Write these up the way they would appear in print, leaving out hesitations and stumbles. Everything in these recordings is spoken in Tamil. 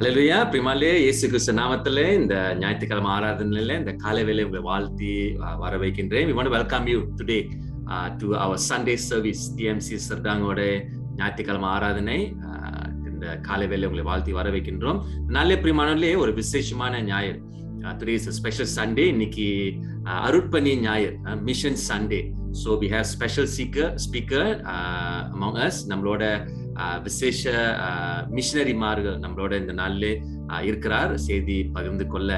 அல்லேலூயா பிரியமானே இயேசு கிறிஸ்து நாமத்திலே இந்த ஞாயிற்றுக்கிழமை ஆராதனையில இந்த காலை வேளை உங்களை வாழ்த்தி வர வைக்கின்றேன். We want to welcome you today to our Sunday service. TMC சர்தாங்கோட ஞாயிற்றுக்கிழமை ஆராதனை இந்த காலை வேளை உங்களை வாழ்த்தி வர வைக்கின்றோம். நல்ல பிரியமானே ஒரு விசேஷமான ஞாயிறு. Today is a special Sunday. இன்னைக்கு அருட்பணி ஞாயிறு, mission Sunday. So we have special speaker among us. நம்மளோட விசேஷ மிஷனரிமார்கள் நம்மளோட இந்த நாளில் இருக்கிறார். செய்தி பகிர்ந்து கொள்ள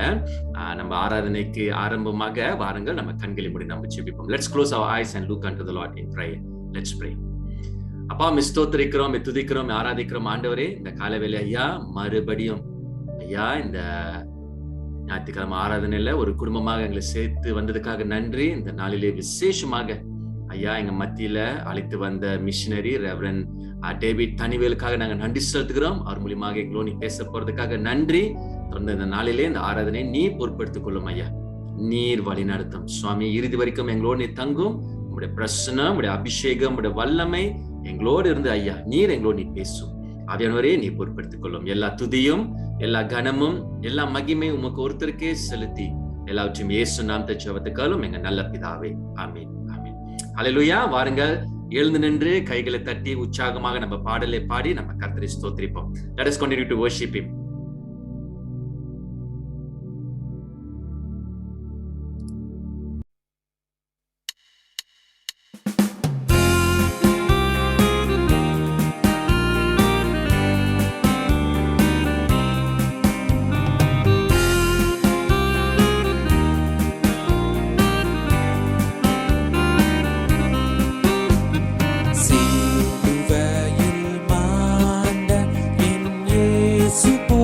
நம்ம ஆராதனைக்கு ஆரம்பமாக வாருங்கள், நம்ம கண்களை மூடி நம்ம ஜெபிப்போம். Let's close our eyes and look unto the Lord in prayer. Let's pray. அப்பா, ஸ்தோத்திரிக்கிறோம், துதிக்கிறோம், ஆராதிக்கிறோம் ஆண்டவரே. இந்த காலவேளை ஐயா மறுபடியும் ஐயா இந்த ஞாயிற்றுக்கிழமை ஆராதனையில ஒரு குடும்பமாக எங்களை சேர்த்து வந்ததுக்காக நன்றி. இந்த நாளிலே விசேஷமாக ஐயா எங்க மத்தியில அழைத்து வந்த மிஷனரி ரெவரண்ட் டேவிட் தனிவேலுக்காக நாங்கள் நன்றி செலுத்துகிறோம். அவர் மூலியமாக எங்களோடு நீ பேச போறதுக்காக நன்றி. தொடர்ந்து இந்த நாளிலே இந்த ஆராதனை நீ பொறுப்படுத்திக் கொள்ளும் ஐயா. நீர் வழி நடத்தும் சுவாமி. இறுதி வரைக்கும் எங்களோடு நீ தங்கும். உங்களுடைய பிரசனம், உங்களுடைய அபிஷேகம், உங்களுடைய வல்லமை எங்களோடு இருந்து ஐயா நீர் எங்களோடு நீ பேசும். ஆவியானவரே நீ பொறுப்படுத்திக் கொள்ளும். எல்லா துதியும், எல்லா கனமும், எல்லா மகிமையும் உமக்கு ஒருத்தருக்கே செலுத்தி எல்லாவற்றையும் இயேசு நாமத்தை ஜெபத்துக்காலும் எங்க நல்ல பிதாவே, ஆமீன், ஆமீன். அல்லேலூயா. வாருங்கள், எழுந்து நின்று கைகளை தட்டி உற்சாகமாக நம்ம பாடலை பாடி நம்ம கர்த்தரை ஸ்தோத்திரிப்போம். Let us continue to worship him. Super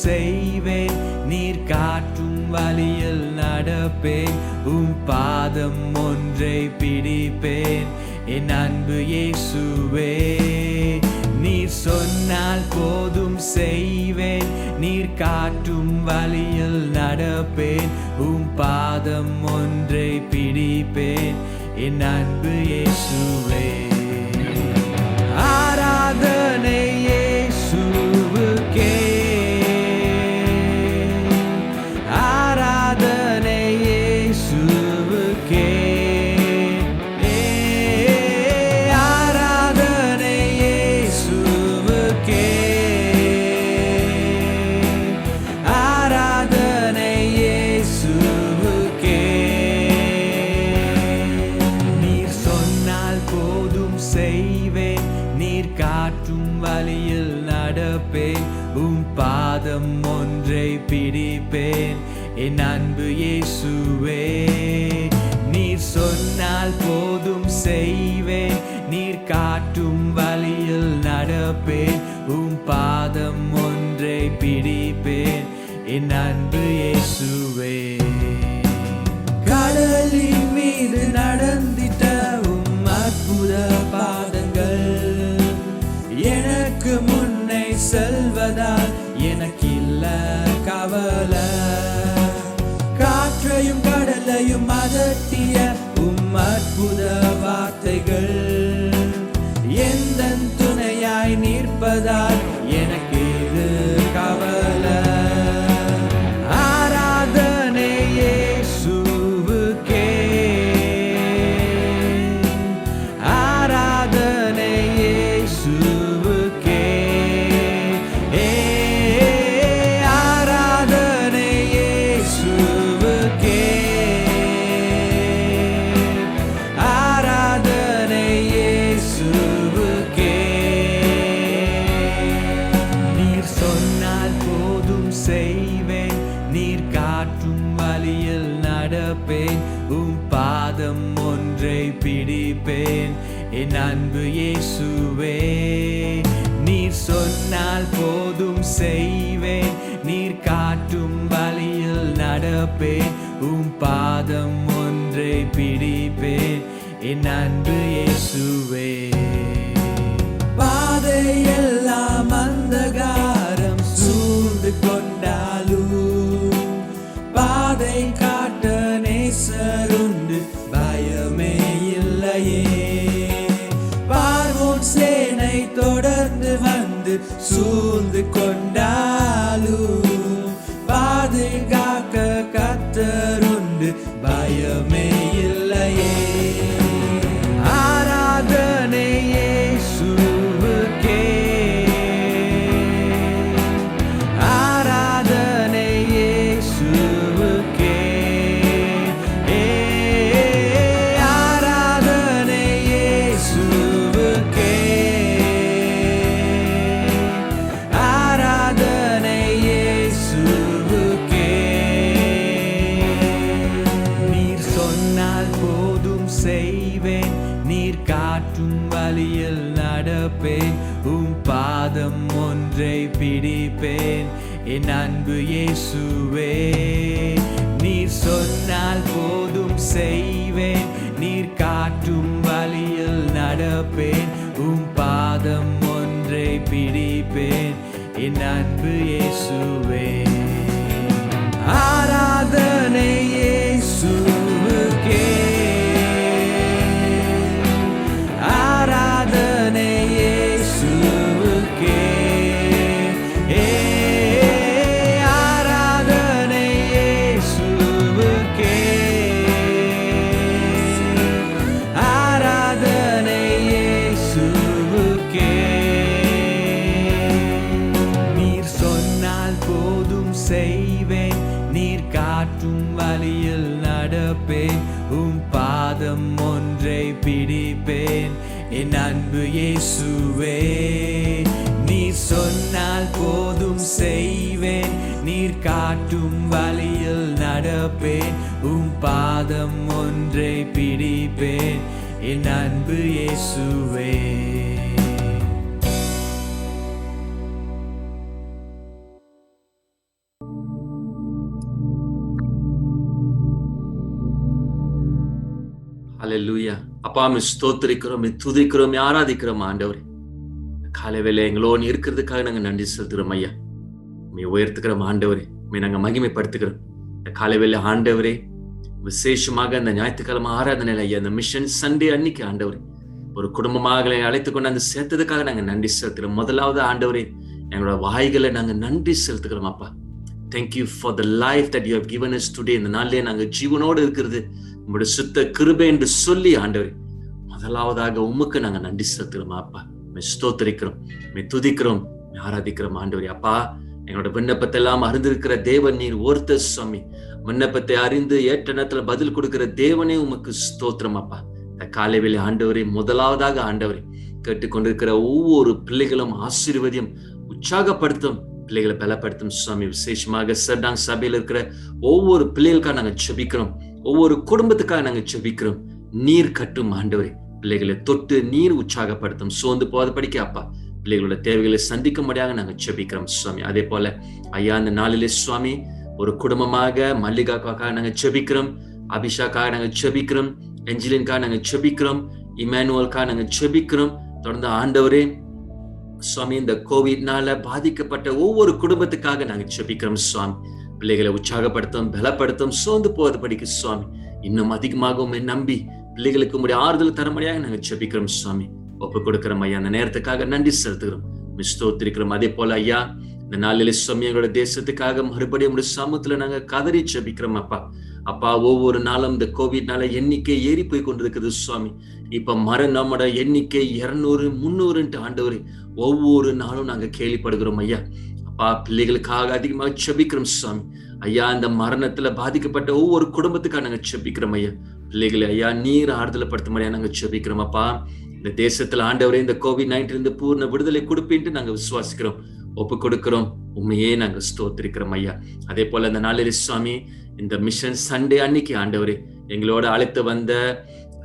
செய்வேன், நீர் காட்டும் வழியில் நடப்பேன், பாதம் ஒன்றை பிடிப்பேன். என் அன்பு இயேசுவே, நீர் சொன்னால் போதும் செய்வேன், நீர் காட்டும் வழியில் நடப்பேன், பாதம் ஒன்றை பிடிப்பேன். என் அன்பு இயேசுவே, ஆராதனை இயேசுவுக்கே, ஆராதனை இயேசுவுக்கே, ஆராதனை இயேசுவுக்கே, ஆராதனை இயேசுவுக்கே. நீர் சொன்னால் போதும் செய்வேன், நீர் காட்டும் வழியில் நடப்பேன், பாதம் ஒன்றை பிடிப்பேன். என் அன்பு இயேசுவே, நீர் சொன்னால் போதும் செய்வேன், நீர் காட்டும் வழியில் நடப்பேன், பாதம் ஒன்றை பிடிப்பேன். என் அன்பு இயேசுவே, கடலின் மீது நடந்திட்ட அற்புத பாதங்கள், எனக்கு முன்னே செல்வதால் எனக்கில்ல கவலை. காற்றையும் கடலையும் அதட்டிய அற்புத வார்த்தைகள், எந்த துணையாய் நிற்பதால் எனக்கு இது கவலை. ஆராதனை இயேசுவுக்கே, ஆராதனை இயேசுவுக்கே, ஆராதனை இயேசுவுக்கே, ஆராதனை இயேசுவுக்கே. நீர் சொன்னால் போதும் செய்வேன், நீர் காட்டும் வழியில் நடப்பேன், பாதம் ஒன்றை பிடிப்பேன். என் அன்பு இயேசுவே, நீர் சொன்னால் போதும் செய்வேன், நீர் காட்டும் வழியில் நடப்பேன், பாதம் ஒன்றை பிடிப்பேன். என் அன்பு இயேசுவே, பாதையெல்லாம் அந்தகாரம் சூழ்ந்து கொண்டாலும், பாதை காட்ட நேசருண்டு, பயமே இல்லையே. பார்வோன் சேனை தொடர்ந்து வந்து சூழ்ந்து கொண்டாலும், பாதுகாக்க கர்த்தருண்டு, பயமே இல்லையே. ஆராதனை இயேசுவுக்கே, ஆராதனை இயேசுவுக்கே, ஆராதனை இயேசுவுக்கே, ஆராதனை இயேசுவுக்கே. நீர் சொன்னால் போதும் செய்வேன், நீர் காட்டும் வழியில் நடப்பேன், பாதம் ஒன்றை பிடிப்பேன். என் அன்பு இயேசுவே, நீர் சொன்னால் போதும் செய்வேன், நீர் காட்டும் வழியில் நடப்பேன், பாதம் ஒன்றை பிடிப்பேன். என் அன்பு இயேசுவே, ஆராதனை இயேசுவுக்கே, ஆராதனை இயேசுவுக்கே, ஆராதனை இயேசுவுக்கே, ஆராதனை இயேசுவுக்கே. நீர் சொன்னால் போதும் செய்வேன், நீர் காட்டும் வழியில் நடப்பேன், பாதம் ஒன்றை பிடிப்பேன். என் அன்பு இயேசுவே, நீர் சொன்னால் போதும் செய்வேன், நீர் காட்டும் வழியில் நடப்பேன், பாதம் ஒன்றை பிடிப்பேன். என் அன்பு இயேசுவே. ஹalleluya. அப்பா மே ஸ்தோத்திரிக்கிறோம், மே துதிக்கிறோம், மே ஆராதிக்கிறோம் ஆண்டவரே. காலை வேளை எங்களோடு இருக்கிறதுக்காக நாங்க நன்றி செலுத்துகிறோம் ஐயா. மே உயர்த்துக்கிறோம் ஆண்டவரே, மே நாங்க மகிமைப்படுத்துகிறோம். இந்த காலை வேளை ஆண்டவரே, விசேஷமாக இந்த ஞாயிற்றுக்கிழமை ஆராதனையில் ஐயா, இந்த மிஷன் சண்டே அன்னைக்கு ஆண்டவரே, ஒரு குடும்பமாக அழைத்துக் கொண்டு அந்த சேர்த்ததுக்காக நாங்க நன்றி செலுத்துகிறோம். முதலாவது ஆண்டவரே, எங்களோட வாய்களை நாங்க நன்றி செலுத்துகிறோம் அப்பா. Thank you for the life that you have given us today. இந்த நாளிலே நாங்க ஜீவனோடு இருக்கிறது உங்களுடைய சுத்த கிருபை என்று சொல்லி ஆண்டவரே, முதலாவதாக உமக்கு நாங்க நன்றி செலுத்துகிறோம் அப்பா. மே ஸ்தோத்திரிக்கிறோம், மே துதிக்கிறோம், மே ஆராதிக்கிறோம் ஆண்டவரே. அப்பா, எங்களோட விண்ணப்பத்தை எல்லாம் அறிந்திருக்கிற தேவன் நீர் ஒருத்தர் சுவாமி. விண்ணப்பத்தை அறிந்து ஏற்ற நேரத்துல பதில் கொடுக்கிற தேவனே உமக்கு ஸ்தோத்திரம் அப்பா. இந்த காலை வேளை ஆண்டவரே, முதலாவதாக ஆண்டவரே, கேட்டுக்கொண்டிருக்கிற ஒவ்வொரு பிள்ளைகளும் ஆசீர்வதியும், உற்சாகப்படுத்தும், பிள்ளைகளை பலப்படுத்தும் சுவாமி. விசேஷமாக சர்டாங் சபையில் இருக்கிற ஒவ்வொரு பிள்ளைகளுக்காக நாங்க செபிக்கிறோம், ஒவ்வொரு குடும்பத்துக்காக நாங்க செபிக்கிறோம். நீர் கட்டும் ஆண்டவரே, பிள்ளைகளை தொட்டு நீர் உற்சாகப்படுத்தும், சோர்ந்து போத படிக்க அப்பா, பிள்ளைகளோட தேவைகளை சந்திக்கும்படியாக நாங்க செபிக்கிறோம் சுவாமி. அதே போல ஐயா, இந்த நாளிலே சுவாமி, ஒரு குடும்பமாக மல்லிகாக்காக நாங்க செபிக்கிறோம், அபிஷாக்காக நாங்க செபிக்கிறோம், என்ஜிலின்காக நாங்க செபிக்கிறோம், இமானுவல்காக நாங்க செபிக்கிறோம். தொடர்ந்து ஆண்டவரே சுவாமி, இந்த கோவிட்னால பாதிக்கப்பட்ட ஒவ்வொரு குடும்பத்துக்காக நாங்க செபிக்கிறோம் சுவாமி. பிள்ளைகளை உற்சாகப்படுத்தும், பலப்படுத்தும், சோர்ந்து போவது படிக்க சுவாமி. இன்னும் அதிகமாகவும் நம்பி பிள்ளைகளுக்கு உங்களுடைய ஆறுதல் தரமுடியாக நாங்க செபிக்கிறோம் சுவாமி. ஒப்பு கொடுக்கிறோம் ஐயா. அந்த நேரத்துக்காக நன்றி செலுத்துகிறோம், ஸ்தோத்திரிக்கிறோம். அதே போல ஐயா, இந்த நாளிலே சுவாமி, எங்களோட தேசத்துக்காக மறுபடியும் உங்களுடைய சமூகத்துல நாங்க கதறி செபிக்கிறோம் அப்பா. அப்பா, ஒவ்வொரு நாளும் இந்த கோவிட்னால எண்ணிக்கை ஏறி போய் கொண்டிருக்குது சுவாமி. இப்ப நம்மோட எண்ணிக்கை 200, 300 ஆண்டவரே ஒவ்வொரு நாளும் நாங்க கேள்விப்படுகிறோம் ஐயா. அப்பா, பிள்ளைகளுக்காக அதிகமாக செபிக்கிறோம் சுவாமி. ஐயா, இந்த மரணத்துல பாதிக்கப்பட்ட ஒவ்வொரு குடும்பத்துக்காக நாங்க செபிக்கிறோம் ஐயா. பிள்ளைகளை ஐயா நீர் ஆறுதல் படுத்தும்படியா நாங்க செபிக்கிறோம் அப்பா. இந்த தேசத்துல ஆண்டவரே, இந்த கோவிட்-19 இருந்து பூர்ண விடுதலை கொடுப்பேன்ட்டு நாங்க விசுவாசிக்கிறோம், ஒப்பு கொடுக்கிறோம். உண்மையே நாங்க ஸ்தோத்திரிக்கிறோம் ஐயா. அதே போல இந்த நாளில் சுவாமி, இந்த மிஷன் சண்டே அன்னைக்கு ஆண்டவரே, எங்களோட அழைத்து வந்த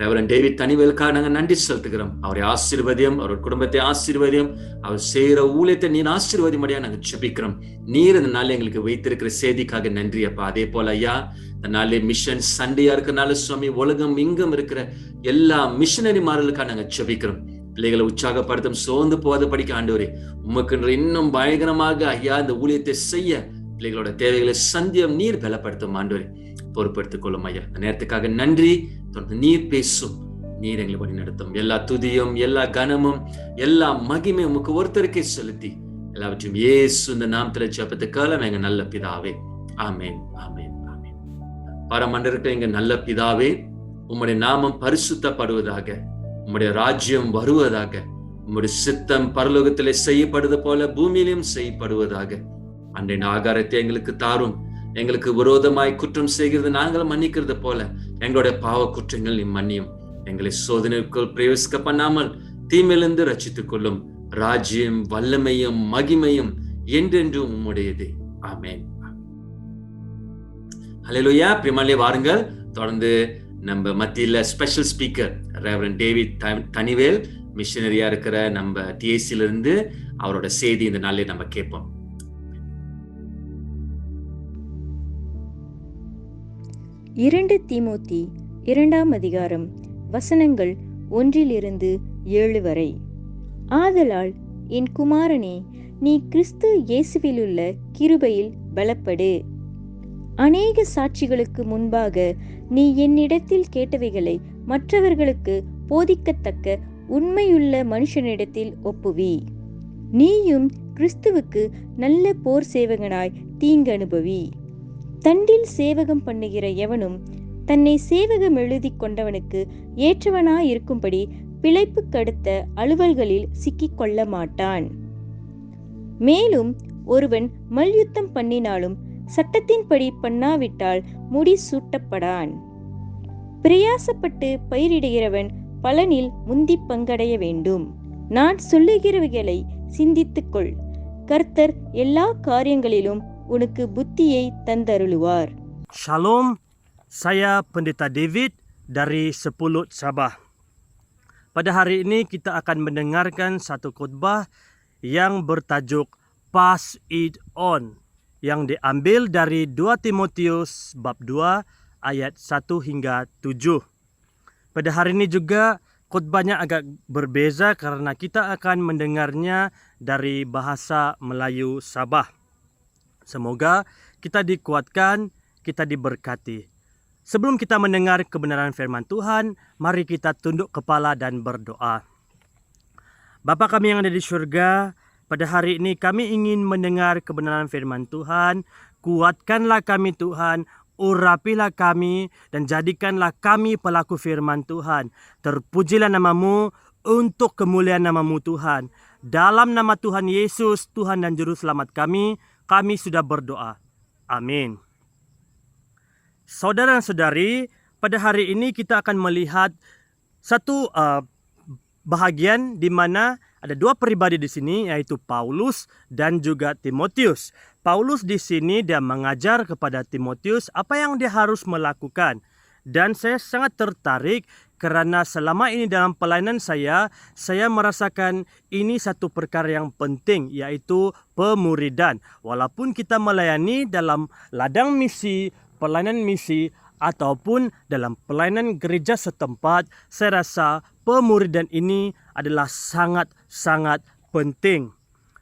ரெவரண்ட் டேவிட் தனிவேலுக்காக நாங்க நன்றி செலுத்துகிறோம். அவரை ஆசீர்வதியும், அவர் குடும்பத்தை ஆசீர்வதியும், அவர் செய்யற ஊழியத்தை நீர் ஆசீர்வதிமடியா நாங்க செபிக்கிறோம். நீர் இந்த நாள் எங்களுக்கு வைத்திருக்கிற செய்திக்காக நன்றி அப்பா. அதே போல ஐயா, இந்த நாளே மிஷன் சண்டையா இருக்கிறனால சுவாமி, உலகம் இங்கும் இருக்கிற எல்லா மிஷனரிமார்களுக்காக நாங்க செபிக்கிறோம். பிள்ளைகளை உற்சாகப்படுத்தும், சோர்ந்து போத படிக்க ஆண்டவரே, உமக்கு இன்னும் பயங்கரமாக ஐயா இந்த ஊழியத்தை செய்ய பிள்ளைகளோட தேவைகளை சந்தியம் நீர் பலப்படுத்தும் ஆண்டவரே, பொறுப்படுத்திக் கொள்ளும் ஐயா. இந்த நேரத்துக்காக நன்றி. தொடர்ந்து நீர் பேசும், நீர் எங்களை வழி நடத்தும். எல்லா துதியும், எல்லா கனமும், எல்லா மகிமையும் உமக்கு ஒருத்தருக்கே செலுத்தி எல்லாவற்றையும் இயேசு இந்த நாமத்துல ஜெபத்துக்காக எங்க நல்ல பிதாவே, ஆமென், ஆமென், ஆமென். பரமண்டலத்தில் எங்க நல்ல பிதாவே, உம்முடைய நாமம் பரிசுத்தப்படுவதாக, உம்முடைய ராஜ்யம் வருவதாக, உம்முடைய சித்தம் பரலோகத்திலே செய்யப்படுவது போல பூமியிலும் செய்யப்படுவதாக. அன்றைய ஆகாரத்தை எங்களுக்கு தாரும். எங்களுக்கு விரோதமாய் குற்றம் செய்கிறது நாங்கள் மன்னிக்கிறது போல எங்களுடைய பாவ குற்றங்கள் நீ மன்னியும். எங்களை சோதனைக்குள் பிரவேசிக்க பண்ணாமல் தீமையிலிருந்து ரட்சித்துக் கொள்ளும். ராஜ்யம், வல்லமையும், மகிமையும் என்றென்றும் உம்முடையது. ஆமென். ஹல்லேலூயா. பிரியமானவர்களே, வாருங்கள். தொடர்ந்து நம்ம மத்தியில special speaker reverend David Thanivel, மிஷனரியா இருக்கிற நம்ம டிஏசில இருந்து அவரோட செய்தி இந்த நாளிலே நம்ம கேட்போம். 2 தீமோத்தி 2ஆம் அதிகாரம் வசனங்கள் 1-7 வரை. ஆதலால் என் குமாரனே, நீ கிறிஸ்து இயேசுவிலுள்ள கிருபையில் பலப்படு. அநேக சாட்சிகளுக்கு முன்பாக நீ என்னிடத்தில் கேட்டவைகளை மற்றவர்களுக்கு போதிக்கத்தக்க உண்மையுள்ள மனுஷனிடத்தில் ஒப்புவி. நீயும் கிறிஸ்துவுக்கு நல்ல போர் சேவகனாய் தீங்கு அனுபவி. தண்டில் சேவகம் பண்ணுகிற எவனும் தன்னை சேவகம் எழுதி கொண்டவனுக்கு ஏற்றவனாயிருக்கும்படி பிழைப்பு கடுத்த அலுவல்களில் சிக்கிக் கொள்ள மாட்டான். மேலும் ஒருவன் மல்யுத்தம் பண்ணினாலும் சட்டத்தின்படி பண்ணாவிட்டால் முடி சூட்டப்படான். பிரயாசப்பட்டு பயிரிடுகிறவன் பலனில் முந்தி பங்கடைய வேண்டும். நான் சொல்லுகிறவைகளை சிந்தித்துக்கொள். கர்த்தர் எல்லா காரியங்களிலும் உனக்கு புத்தியை தந்தருளுவார். Shalom, saya Pendeta David dari Sepuluh Sabah. Pada hari ini kita akan mendengarkan satu khutbah yang bertajuk Pass It On, yang diambil dari 2 Timotius bab 2 ayat 1-7. Pada hari ini juga khutbahnya agak berbeza karena kita akan mendengarnya dari bahasa Melayu Sabah. Semoga kita dikuatkan, kita diberkati. Sebelum kita mendengar kebenaran firman Tuhan, mari kita tunduk kepala dan berdoa. Bapa kami yang ada di syurga, pada hari ini kami ingin mendengar kebenaran firman Tuhan. Kuatkanlah kami Tuhan, urapilah kami dan jadikanlah kami pelaku firman Tuhan. Terpujilah nama-Mu untuk kemuliaan nama-Mu Tuhan. Dalam nama Tuhan Yesus, Tuhan dan Juru Selamat kami sudah berdoa. Amin. Saudara dan saudari, pada hari ini kita akan melihat satu bahagian di mana ada dua pribadi di sini, yaitu Paulus dan juga Timotius. Paulus di sini dia mengajar kepada Timotius apa yang dia harus melakukan. Dan saya sangat tertarik karena selama ini dalam pelayanan saya merasakan ini satu perkara yang penting, yaitu pemuridan. Walaupun kita melayani dalam ladang misi, pelayanan misi, ataupun dalam pelayanan gereja setempat, saya rasa pemuridan ini adalah sangat-sangat penting.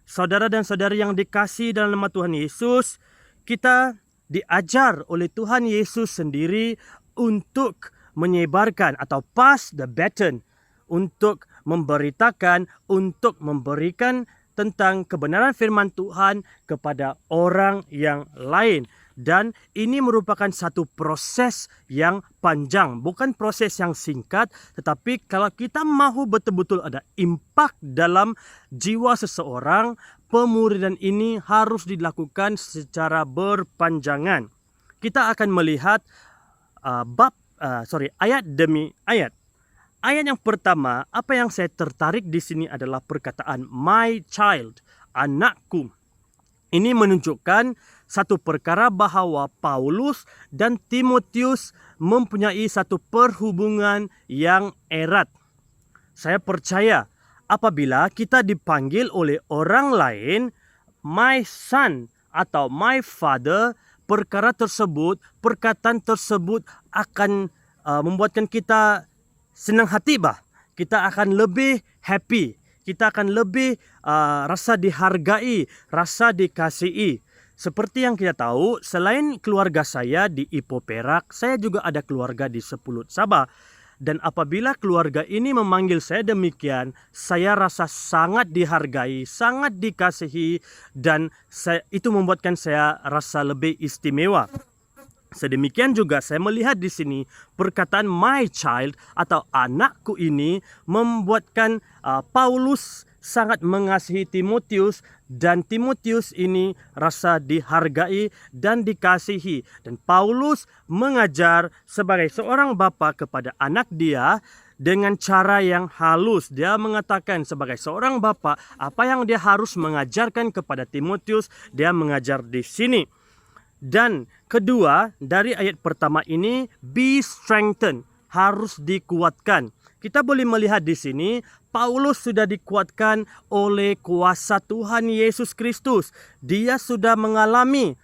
Saudara dan saudari yang dikasihi dalam nama Tuhan Yesus, kita diajar oleh Tuhan Yesus sendiri untuk menyebarkan atau pass the baton, untuk memberitakan, untuk memberikan tentang kebenaran firman Tuhan kepada orang yang lain. Dan ini merupakan satu proses yang panjang, bukan proses yang singkat. Tetapi kalau kita mahu betul-betul ada impak dalam jiwa seseorang, pemuridan ini harus dilakukan secara berpanjangan. Kita akan melihat ayat demi ayat. Ayat yang pertama, apa yang saya tertarik di sini adalah perkataan my child, anakku. Ini menunjukkan satu perkara bahawa Paulus dan Timotius mempunyai satu perhubungan yang erat. Saya percaya apabila kita dipanggil oleh orang lain, my son atau my father, perkara tersebut, perkataan tersebut akan membuatkan kita senang hati bah. Kita akan lebih happy. Kita akan lebih rasa dihargai, rasa dikasihi. Seperti yang kita tahu, selain keluarga saya di Ipoh Perak, saya juga ada keluarga di Sepuluh Sabah. Dan apabila keluarga ini memanggil saya demikian, saya rasa sangat dihargai, sangat dikasihi, dan itu membuatkan saya rasa lebih istimewa. Sedemikian juga saya melihat di sini perkataan my child atau anakku ini membuatkan Paulus sangat mengasihi Timotius dan Timotius ini rasa dihargai dan dikasihi. Dan Paulus mengajar sebagai seorang bapa kepada anak dia dengan cara yang halus. Dia mengatakan sebagai seorang bapa apa yang dia harus mengajarkan kepada Timotius, dia mengajar di sini. Dan kedua, dari ayat pertama ini, be strengthened, harus dikuatkan. Kita boleh melihat di sini, Paulus sudah dikuatkan oleh kuasa Tuhan Yesus Kristus. Dia sudah mengalami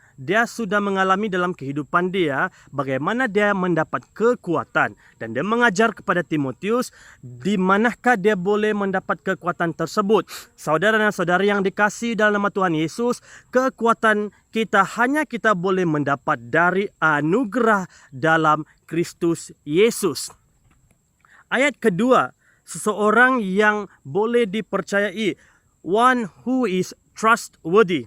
dalam kehidupan dia bagaimana dia mendapat kekuatan. Dan dia mengajar kepada Timotius di manakah dia boleh mendapat kekuatan tersebut. Saudara dan saudari yang dikasihi dalam nama Tuhan Yesus, kekuatan kita hanya kita boleh mendapat dari anugerah dalam Kristus Yesus. Ayat kedua, seseorang yang boleh dipercayai, one who is trustworthy.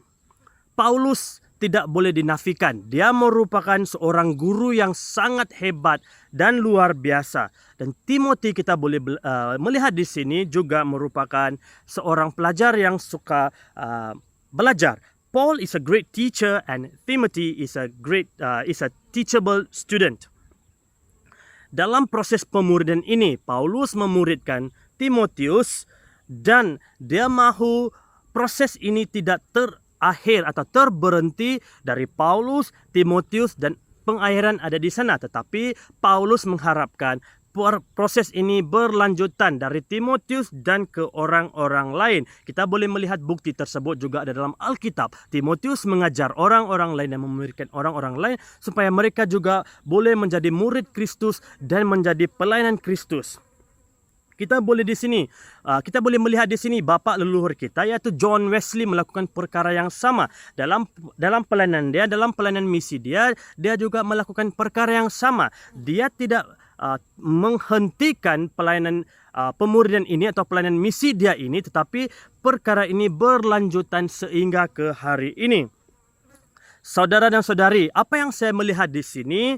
Paulus tidak boleh dinafikan. Dia merupakan seorang guru yang sangat hebat dan luar biasa. Dan Timothy kita boleh melihat di sini juga merupakan seorang pelajar yang suka belajar. Paul is a great teacher and Timothy is a teachable student. Dalam proses pemuridan ini, Paulus memuridkan Timotius dan dia mahu proses ini tidak terakhir atau terberhenti dari Paulus, Timotius dan pengakhiran ada di sana. Tetapi Paulus mengharapkan proses ini berlanjutan dari Timotius dan ke orang-orang lain. Kita boleh melihat bukti tersebut juga ada dalam Alkitab. Timotius mengajar orang-orang lain dan memuridkan orang-orang lain supaya mereka juga boleh menjadi murid Kristus dan menjadi pelayanan Kristus. Kita boleh melihat di sini bapa leluhur kita yaitu John Wesley melakukan perkara yang sama dalam pelayanan dia, dalam pelayanan misi dia juga melakukan perkara yang sama. Dia tidak menghentikan pelayanan pemuridan ini atau pelayanan misi dia ini, tetapi perkara ini berlanjutan sehingga ke hari ini. Saudara dan saudari, apa yang saya melihat di sini,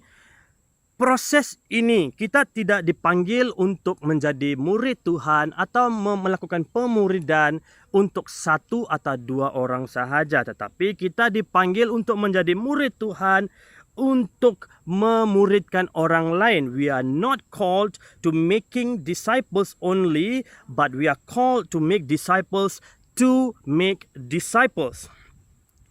proses ini kita tidak dipanggil untuk menjadi murid Tuhan atau melakukan pemuridan untuk satu atau dua orang sahaja, tetapi kita dipanggil untuk menjadi murid Tuhan untuk memuridkan orang lain. We are not called to making disciples only, but we are called to make disciples to make disciples.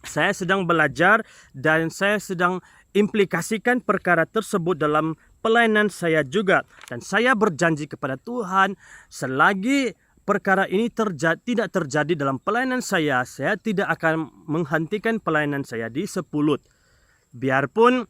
Saya sedang belajar dan saya sedang implikasikan perkara tersebut dalam pelayanan saya juga. Dan saya berjanji kepada Tuhan, selagi perkara ini tidak terjadi dalam pelayanan saya tidak akan menghentikan pelayanan saya di Sepulut. Biarpun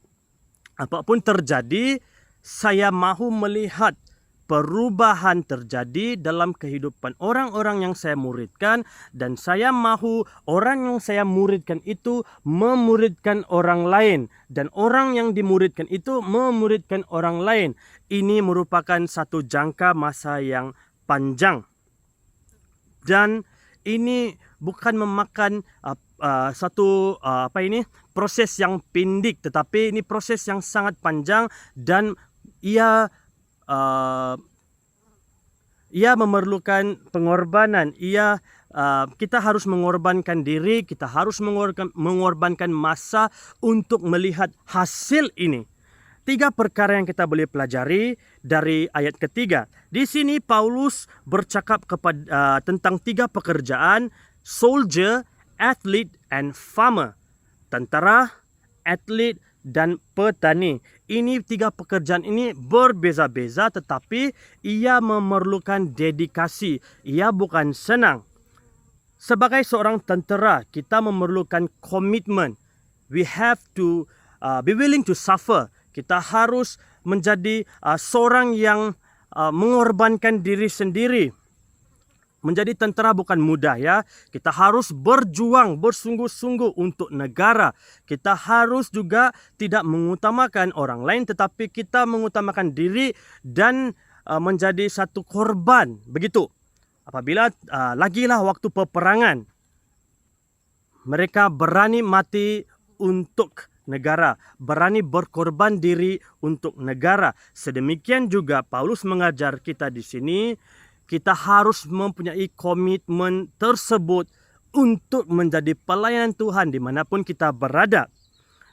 apapun terjadi, saya mahu melihat perubahan terjadi dalam kehidupan orang-orang yang saya muridkan, dan saya mahu orang yang saya muridkan itu memuridkan orang lain, dan orang yang dimuridkan itu memuridkan orang lain. Ini merupakan satu jangka masa yang panjang, dan ini bukan memakan proses yang pendek, tetapi ini proses yang sangat panjang, dan ia memerlukan pengorbanan. Kita harus mengorbankan diri, kita harus mengorbankan masa untuk melihat hasil ini. 3 perkara yang kita boleh pelajari dari ayat ketiga. Di sini Paulus bercakap tentang 3 pekerjaan: soldier, athlete, and farmer. Tentara, atlet, dan petani. Ini 3 pekerjaan ini berbeza-beza, tetapi ia memerlukan dedikasi. Ia bukan senang. Sebagai seorang tentera, kita memerlukan komitmen. We have to be willing to suffer. Kita harus menjadi seorang yang mengorbankan diri sendiri. Menjadi tentera bukan mudah, ya. Kita harus berjuang bersungguh-sungguh untuk negara. Kita harus juga tidak mengutamakan orang lain, tetapi kita mengutamakan diri dan menjadi satu korban. Begitu. Apabila lagilah waktu peperangan, mereka berani mati untuk negara, berani berkorban diri untuk negara. Sedemikian juga Paulus mengajar kita di sini, kita harus mempunyai komitmen tersebut untuk menjadi pelayan Tuhan dimanapun kita berada.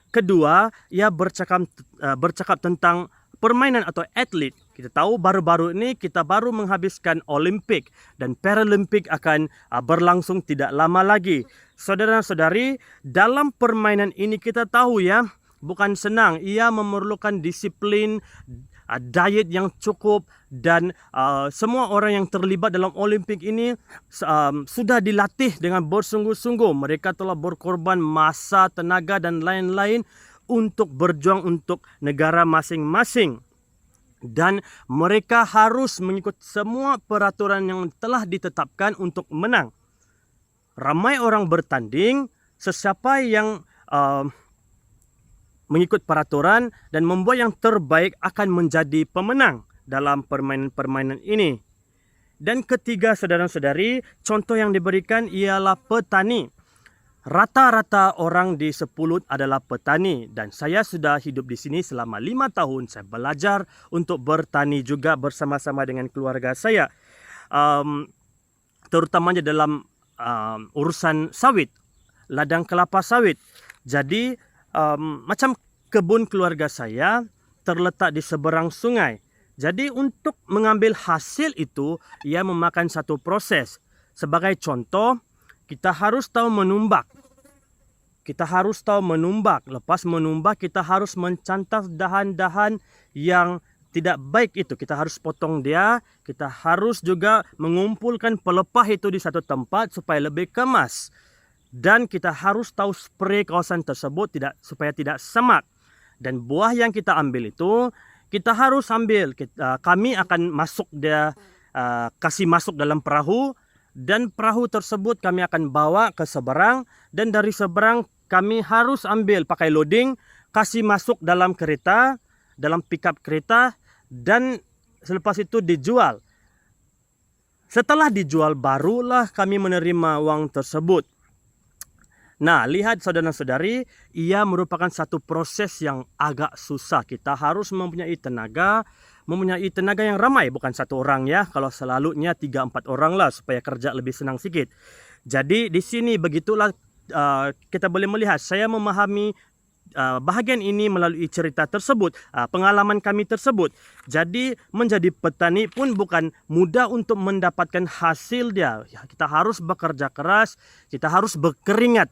Kedua, ia bercakap tentang permainan atau atlet. Kita tahu baru-baru ini kita baru menghabiskan Olimpik dan Paralimpik akan berlangsung tidak lama lagi. Saudara-saudari, dalam permainan ini kita tahu, ya, bukan senang. Ia memerlukan disiplin, diet yang cukup, dan semua orang yang terlibat dalam Olimpik ini sudah dilatih dengan bersungguh-sungguh. Mereka telah berkorban masa, tenaga, dan lain-lain untuk berjuang untuk negara masing-masing. Dan mereka harus mengikut semua peraturan yang telah ditetapkan untuk menang. Ramai orang bertanding, sesiapa yang mengikut peraturan dan membuat yang terbaik akan menjadi pemenang dalam permainan-permainan ini. Dan ketiga, saudara-saudari, contoh yang diberikan ialah petani. Rata-rata orang di Sepulut adalah petani, dan saya sudah hidup di sini selama 5 tahun. Saya belajar untuk bertani juga bersama-sama dengan keluarga saya, terutamanya dalam urusan sawit, ladang kelapa sawit. Jadi macam kebun keluarga saya terletak di seberang sungai. Jadi untuk mengambil hasil itu, ia memakan satu proses. Sebagai contoh, kita harus tahu menumbak. Lepas menumbak, kita harus mencantaf dahan-dahan yang tidak baik itu. Kita harus potong dia. Kita harus juga mengumpulkan pelepah itu di satu tempat supaya lebih kemas. Dan kita harus tahu spray kawasan tersebut supaya tidak semak. Dan buah yang kita ambil itu, kita harus ambil. Kami akan masuk dia, kasih masuk dalam perahu. Dan perahu tersebut kami akan bawa ke seberang. Dan dari seberang kami harus ambil pakai loading, kasih masuk dalam kereta, dalam pickup kereta, dan selepas itu dijual. Setelah dijual, barulah kami menerima uang tersebut. Nah, lihat saudara-saudari, ia merupakan satu proses yang agak susah. Kita harus mempunyai tenaga yang ramai, bukan satu orang ya. Kalau selalunya 3-4 orang lah supaya kerja lebih senang sedikit. Jadi di sini begitulah kita boleh melihat. Saya memahami bahagian ini melalui cerita tersebut, pengalaman kami tersebut. Jadi menjadi petani pun bukan mudah untuk mendapatkan hasil dia. Kita harus bekerja keras, kita harus berkeringat,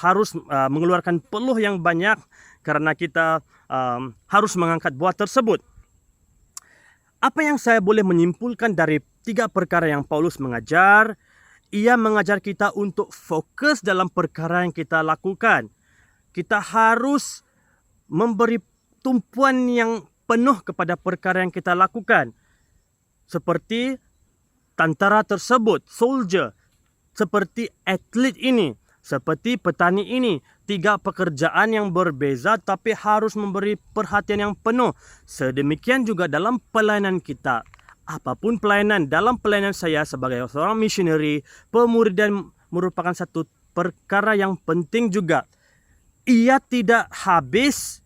harus mengeluarkan peluh yang banyak karena kita harus mengangkat buah tersebut. Apa yang saya boleh menyimpulkan dari 3 perkara yang Paulus mengajar? Ia mengajar kita untuk fokus dalam perkara yang kita lakukan. Kita harus memberi tumpuan yang penuh kepada perkara yang kita lakukan. Seperti tentara tersebut, soldier. Seperti atlet ini, seperti petani ini. 3 pekerjaan yang berbeza tapi harus memberi perhatian yang penuh. Sedemikian juga dalam pelayanan kita. Apapun pelayanan, dalam pelayanan saya sebagai seorang missionary, pemuridan merupakan satu perkara yang penting juga. Ia tidak habis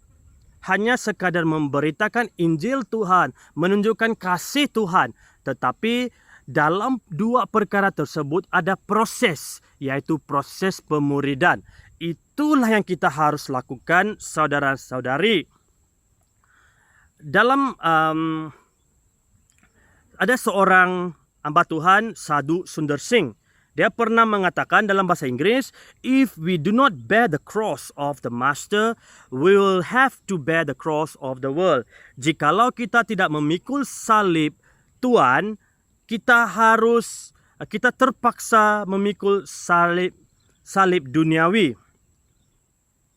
hanya sekadar memberitakan Injil Tuhan, menunjukkan kasih Tuhan. Tetapi dalam 2 perkara tersebut ada proses, yaitu proses pemuridan. Itulah yang kita harus lakukan, saudara-saudari. Dalam ada seorang hamba Tuhan, Sadhu Sundar Singh. Dia pernah mengatakan dalam bahasa Inggris, if we do not bear the cross of the master, we will have to bear the cross of the world. Jikalau kita tidak memikul salib Tuhan, kita terpaksa memikul salib duniawi.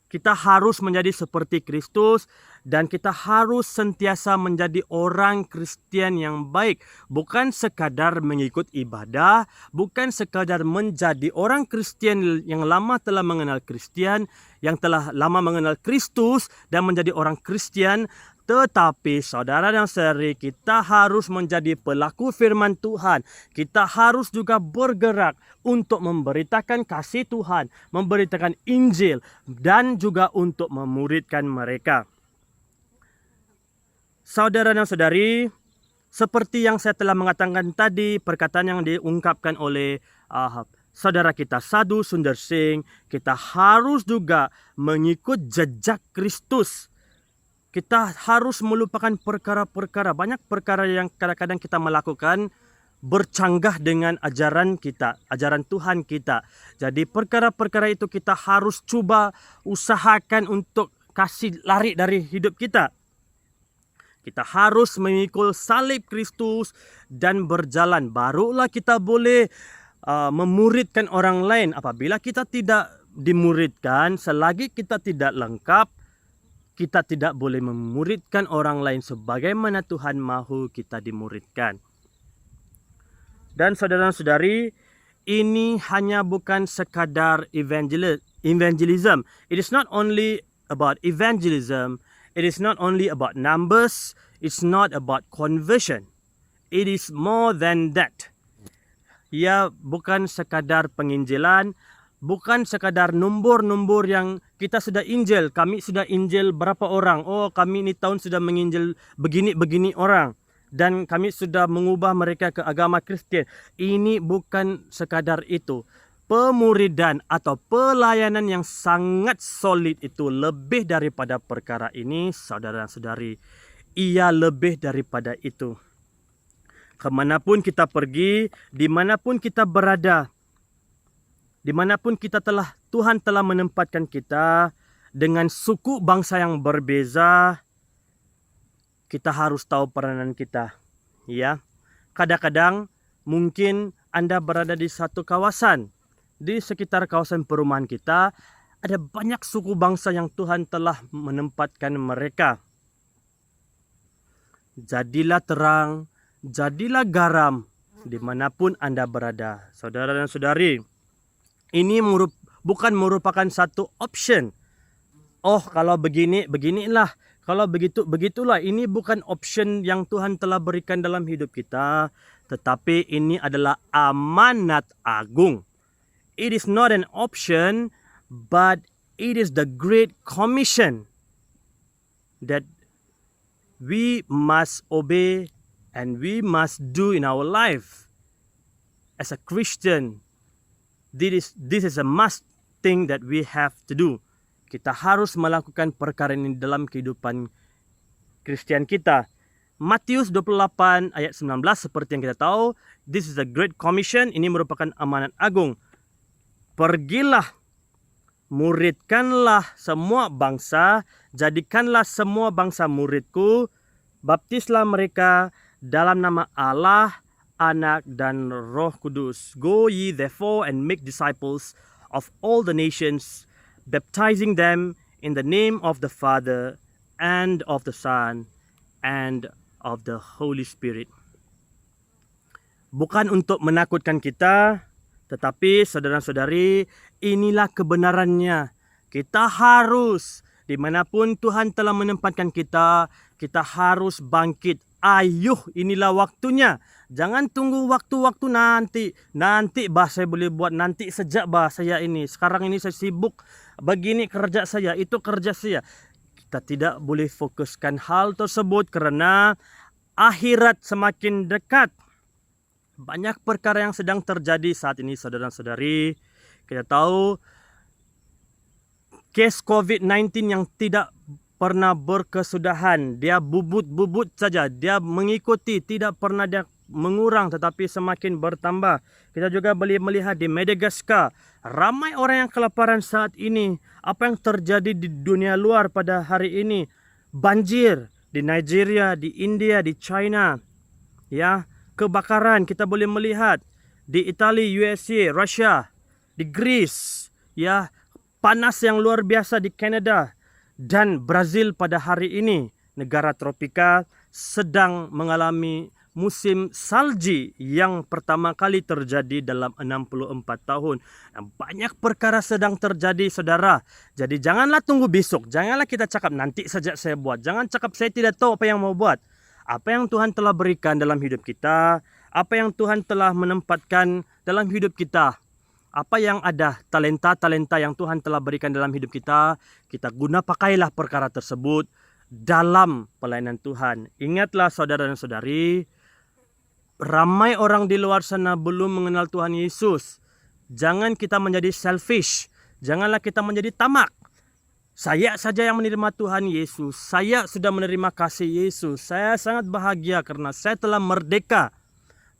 Kita harus menjadi seperti Kristus dan kita harus sentiasa menjadi orang Kristian yang baik. Bukan sekadar mengikut ibadah, bukan sekadar menjadi orang Kristian yang lama telah mengenal Kristian, yang telah lama mengenal Kristus dan menjadi orang Kristian. Tetapi saudara dan saudari, kita harus menjadi pelaku firman Tuhan. Kita harus juga bergerak untuk memberitakan kasih Tuhan, memberitakan Injil, dan juga untuk memuridkan mereka. Saudara dan saudari, seperti yang saya telah mengatakan tadi, perkataan yang diungkapkan oleh saudara kita Sadhu Sundar Singh, kita harus juga mengikut jejak Kristus. Kita harus melupakan perkara-perkara, banyak perkara yang kadang-kadang kita melakukan bercanggah dengan ajaran kita, ajaran Tuhan kita. Jadi perkara-perkara itu kita harus cuba usahakan untuk kasih lari dari hidup kita. Kita harus memikul salib Kristus dan berjalan. Barulah kita boleh memuridkan orang lain. Apabila kita tidak dimuridkan, selagi kita tidak lengkap, kita tidak boleh memuridkan orang lain sebagaimana Tuhan mahu kita dimuridkan. Dan saudara-saudari, ini hanya bukan sekadar evangelism. It is not only about evangelism. It is not only about numbers. It's not about conversion. It is more than that. Ia bukan sekadar penginjilan, bukan sekadar nombor-nombor yang kita sudah injil. Kami sudah injil berapa orang? Oh, kami ini tahun sudah menginjil begini-begini orang. Dan kami sudah mengubah mereka ke agama Kristian. Ini bukan sekadar itu. Pemuridan atau pelayanan yang sangat solid itu lebih daripada perkara ini, saudara dan saudari. Ia lebih daripada itu. Kemanapun kita pergi, dimanapun kita berada, dimanapun Tuhan telah menempatkan kita dengan suku bangsa yang berbeza, kita harus tahu peranan kita. Ya, kadang-kadang mungkin Anda berada di satu kawasan, di sekitar kawasan perumahan kita, ada banyak suku bangsa yang Tuhan telah menempatkan mereka. Jadilah terang, jadilah garam, dimanapun Anda berada. Saudara dan saudari, ini bukan merupakan satu option. Oh, kalau begini, beginilah. Kalau begitu, begitulah. Ini bukan option yang Tuhan telah berikan dalam hidup kita. Tetapi ini adalah amanat agung. It is not an option, but it is the Great Commission that we must obey and we must do in our life. As a Christian, this is a must thing that we have to do. Kita harus melakukan perkara ini dalam kehidupan Kristian kita. Matius 28 ayat 19 seperti yang kita tahu, this is a great commission, ini merupakan amanat agung. Pergilah, muridkanlah semua bangsa, jadikanlah semua bangsa muridku, baptislah mereka dalam nama Allah, Anak dan Roh Kudus. Go ye therefore and make disciples of all the nations, baptizing them in the name of the Father and of the Son and of the Holy Spirit. Bukan untuk menakutkan kita, tetapi saudara-saudari, inilah kebenarannya. Kita harus, dimanapun Tuhan telah menempatkan kita, kita harus bangkit. Ayuh, inilah waktunya. Jangan tunggu waktu-waktu nanti. Nanti bah saya boleh buat, nanti sejak bah saya ini. Sekarang ini saya sibuk, begini kerja saya, itu kerja saya. Kita tidak boleh fokuskan hal tersebut kerana akhirat semakin dekat. Banyak perkara yang sedang terjadi saat ini, saudara-saudari. Kita tahu kes COVID-19 yang tidak pernah berkesudahan. Dia bubut-bubut saja. Dia mengikuti, tidak pernah dia mengurang tetapi semakin bertambah. Kita juga boleh melihat di Madagaskar, ramai orang yang kelaparan saat ini. Apa yang terjadi di dunia luar pada hari ini? Banjir di Nigeria, di India, di China. Ya, kebakaran kita boleh melihat di Italia, USA, Russia, di Greece, ya, panas yang luar biasa di Canada dan Brazil pada hari ini. Negara tropika sedang mengalami musim salji yang pertama kali terjadi dalam 64 tahun. Banyak perkara sedang terjadi, saudara. Jadi janganlah tunggu besok. Janganlah kita cakap nanti saja saya buat. Jangan cakap saya tidak tahu apa yang mau buat. Apa yang Tuhan telah berikan dalam hidup kita, apa yang Tuhan telah menempatkan dalam hidup kita, apa yang ada, talenta-talenta yang Tuhan telah berikan dalam hidup kita, kita guna pakailah perkara tersebut dalam pelayanan Tuhan. Ingatlah saudara dan saudari, ramai orang di luar sana belum mengenal Tuhan Yesus. Jangan kita menjadi selfish. Janganlah kita menjadi tamak. Saya saja yang menerima Tuhan Yesus. Saya sudah menerima kasih Yesus. Saya sangat bahagia karena saya telah merdeka.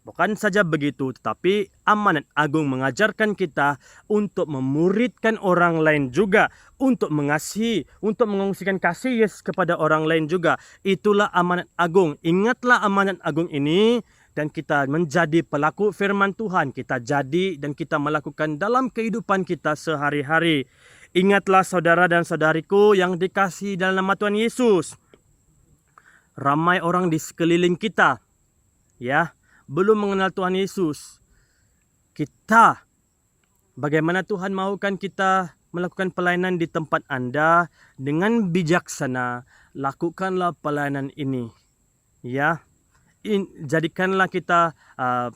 Bukan saja begitu, tetapi amanat agung mengajarkan kita untuk memuridkan orang lain juga, untuk mengasihi, untuk mengungsikan kasih Yesus kepada orang lain juga. Itulah amanat agung. Ingatlah amanat agung ini dan kita menjadi pelaku firman Tuhan. Kita jadi dan kita melakukan dalam kehidupan kita sehari-hari. Ingatlah saudara dan saudariku yang dikasihi dalam nama Tuhan Yesus. Ramai orang di sekeliling kita, ya, belum mengenal Tuhan Yesus. Kita, bagaimana Tuhan mahukan kita melakukan pelayanan di tempat Anda dengan bijaksana, lakukanlah pelayanan ini. Ya, jadikanlah kita,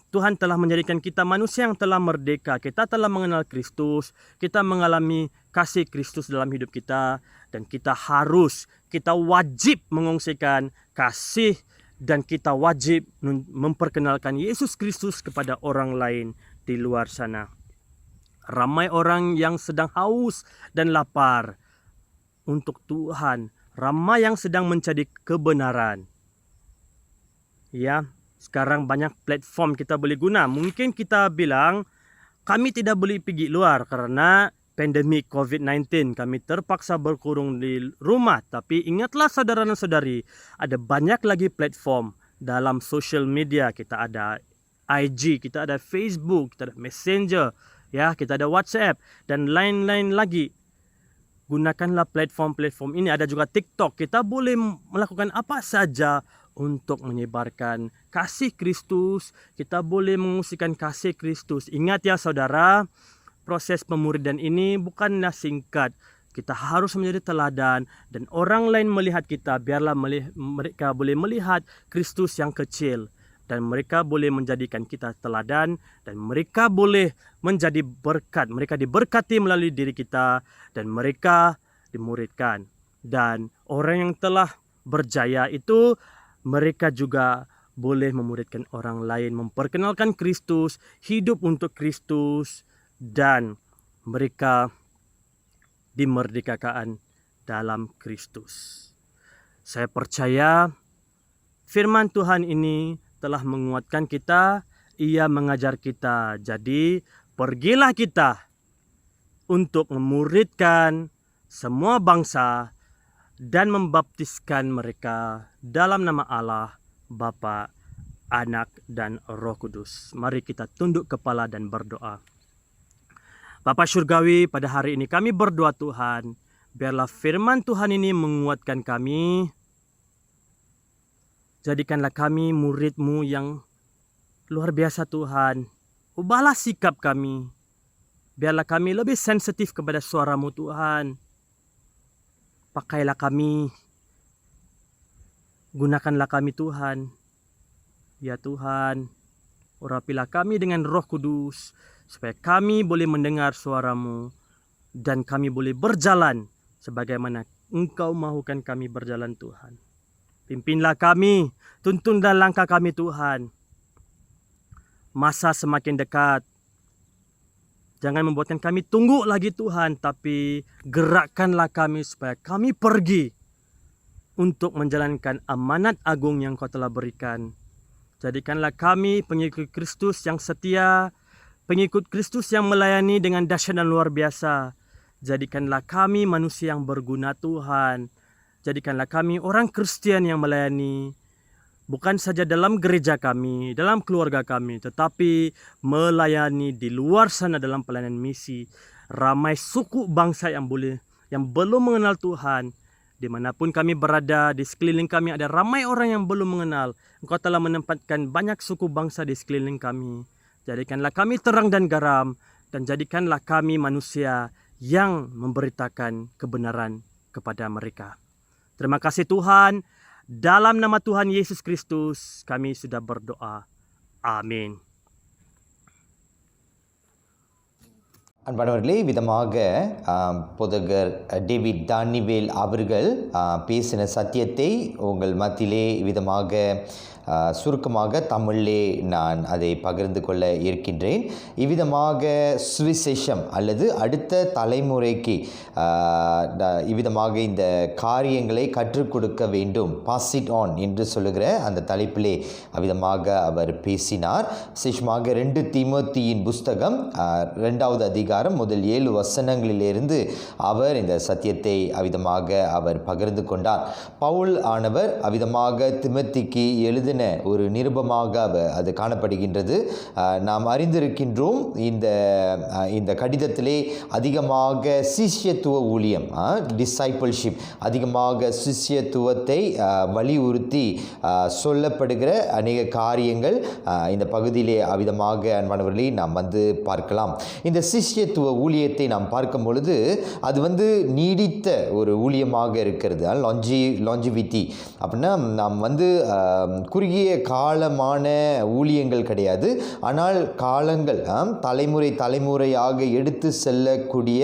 Tuhan telah menjadikan kita manusia yang telah merdeka. Kita telah mengenal Kristus, kita mengalami kasih Kristus dalam hidup kita, dan kita wajib mengungsikan kasih dan kita wajib memperkenalkan Yesus Kristus kepada orang lain di luar sana. Ramai orang yang sedang haus dan lapar untuk Tuhan. Ramai yang sedang mencari kebenaran. Ya, sekarang banyak platform kita boleh guna. Mungkin kita bilang, kami tidak boleh pergi luar karena pandemik COVID-19 kami terpaksa berkurung di rumah. Tapi ingatlah saudara dan saudari, ada banyak lagi platform dalam social media. Kita ada IG, kita ada Facebook, kita ada Messenger, ya, kita ada WhatsApp dan lain-lain lagi. Gunakanlah platform-platform ini. Ada juga TikTok. Kita boleh melakukan apa saja untuk menyebarkan kasih Kristus. Kita boleh mengungsikan kasih Kristus. Ingat ya saudara, proses pemuridan ini bukanlah singkat. Kita harus menjadi teladan dan orang lain melihat kita. Biarlah mereka boleh melihat Kristus yang kecil. Dan mereka boleh menjadikan kita teladan. Dan mereka boleh menjadi berkat. Mereka diberkati melalui diri kita. Dan mereka dimuridkan. Dan orang yang telah berjaya itu, mereka juga boleh memuridkan orang lain. Memperkenalkan Kristus, hidup untuk Kristus. Dan mereka dimerdekakan dalam Kristus. Saya percaya firman Tuhan ini telah menguatkan kita. Ia mengajar kita. Jadi pergilah kita untuk memuridkan semua bangsa dan membaptiskan mereka dalam nama Allah, Bapa, Anak, dan Roh Kudus. Mari kita tunduk kepala dan berdoa. Bapa Syurgawi, pada hari ini kami berdoa Tuhan, biarlah firman Tuhan ini menguatkan kami. Jadikanlah kami murid-Mu yang luar biasa Tuhan. Ubahlah sikap kami. Biarlah kami lebih sensitif kepada suara-Mu Tuhan. Pakailah kami. Gunakanlah kami Tuhan. Ya Tuhan, urapilah kami dengan Roh Kudus. Supaya kami boleh mendengar suara-Mu dan kami boleh berjalan sebagaimana Engkau mahukan kami berjalan Tuhan. Pimpinlah kami, tuntunlah langkah kami Tuhan. Masa semakin dekat. Jangan membuatkan kami tunggu lagi Tuhan, tapi gerakkanlah kami supaya kami pergi untuk menjalankan amanat agung yang Kau telah berikan. Jadikanlah kami pengikut Kristus yang setia, pengikut Kristus yang melayani dengan dahsyat dan luar biasa. Jadikanlah kami manusia yang berguna Tuhan. Jadikanlah kami orang Kristen yang melayani. Bukan saja dalam gereja kami, dalam keluarga kami, tetapi melayani di luar sana dalam pelayanan misi. Ramai suku bangsa yang belum mengenal Tuhan. Dimanapun kami berada, di sekeliling kami ada ramai orang yang belum mengenal. Engkau telah menempatkan banyak suku bangsa di sekeliling kami. Jadikanlah kami terang dan garam, dan jadikanlah kami manusia yang memberitakan kebenaran kepada mereka. Terima kasih Tuhan. Dalam nama Tuhan Yesus Kristus, kami sudah berdoa. Amin. அன்பானவர்களே, விதமாக போதகர் டேவிட் தானிவேல் அவர்கள் பேசின சத்தியத்தை உங்கள் மத்தியிலே விதமாக சுருக்கமாக தமிழிலே நான் அதை பகிர்ந்து கொள்ள இருக்கின்றேன். இவ்விதமாக சுவிசேஷம் அல்லது அடுத்த தலைமுறைக்கு இவ்விதமாக இந்த காரியங்களை கற்றுக் கொடுக்க வேண்டும், பாஸ் இட் ஆன் என்று சொல்லுகிற அந்த தலைப்பிலே அவ்விதமாக அவர் பேசினார். விசேஷமாக 2 தீமோத்தேயின் புஸ்தகம் 2வது அதிகாரம் முதல் 7 வசனங்களிலிருந்து அவர் இந்த சத்தியத்தை அவ்விதமாக அவர் பகிர்ந்து கொண்டார். பவுல் ஆனவர் அவ்விதமாக தீமோத்தேயுக்கு எழுதின ஒரு நிருபமாக அது காணப்படுகின்றது. நாம் அறிந்திருக்கின்றோம், இந்த கடிதத்திலே அதிகமாக சிஷ்யத்துவ ஊழியம், டிசைபிள்ஷிப், அதிகமாக சிஷ்யத்துவத்தை வலியுறுத்தி சொல்லப்படுகிற அநேக காரியங்கள் இந்த பகுதியிலே அவ்விதமாக அன்பானவர்களே நாம் பார்க்கலாம். இந்த சிஷ்யத்துவ ஊழியத்தை நாம் பார்க்கும் பொழுது அது நீடித்த ஒரு ஊழியமாக இருக்கிறது. லாஞ்சிவிட்டி அப்படின்னா நாம் குறுகிய காலமான ஊழியங்கள் கிடையாது. ஆனால் காலங்கள் தலைமுறையாக எடுத்து செல்லக்கூடிய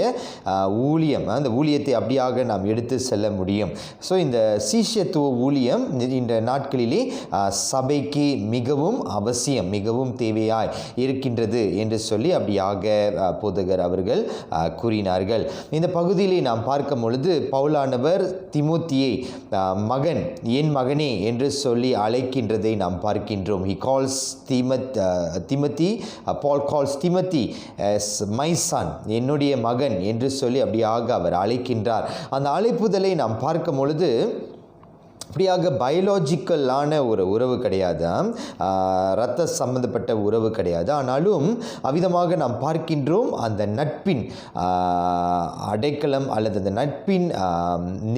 ஊழியம், அந்த ஊழியத்தை அப்படியாக நாம் எடுத்து செல்ல முடியும். ஸோ இந்த சீஷத்துவ ஊழியம் இந்த நாட்களிலே சபைக்கு மிகவும் அவசியம், மிகவும் தேவையாய் இருக்கின்றது என்று சொல்லி அப்படியாக போதகர் போதகர் அவர்கள் கூறினார்கள். இந்த பகுதியிலே நாம் பார்க்கும் பொழுது பவுலானவர் திமோத்தியை மகன், என் மகனே என்று சொல்லி அழைக்கின்றதை நாம் பார்க்கின்றோம். He calls Timothy, Paul calls Timothy as my son, என்னுடைய மகன் என்று சொல்லி அப்படியாக அவர் அழைக்கின்றார். அந்த அழைப்புதலை நாம் பார்க்கும் பொழுது அப்படியாக பயாலஜிக்கலான ஒரு உறவு கிடையாது, இரத்த சம்பந்தப்பட்ட உறவு கிடையாது. ஆனாலும் அவ்விதமாக நாம் பார்க்கின்றோம் அந்த நட்பின் அடைக்கலம் அல்லது அந்த நட்பின்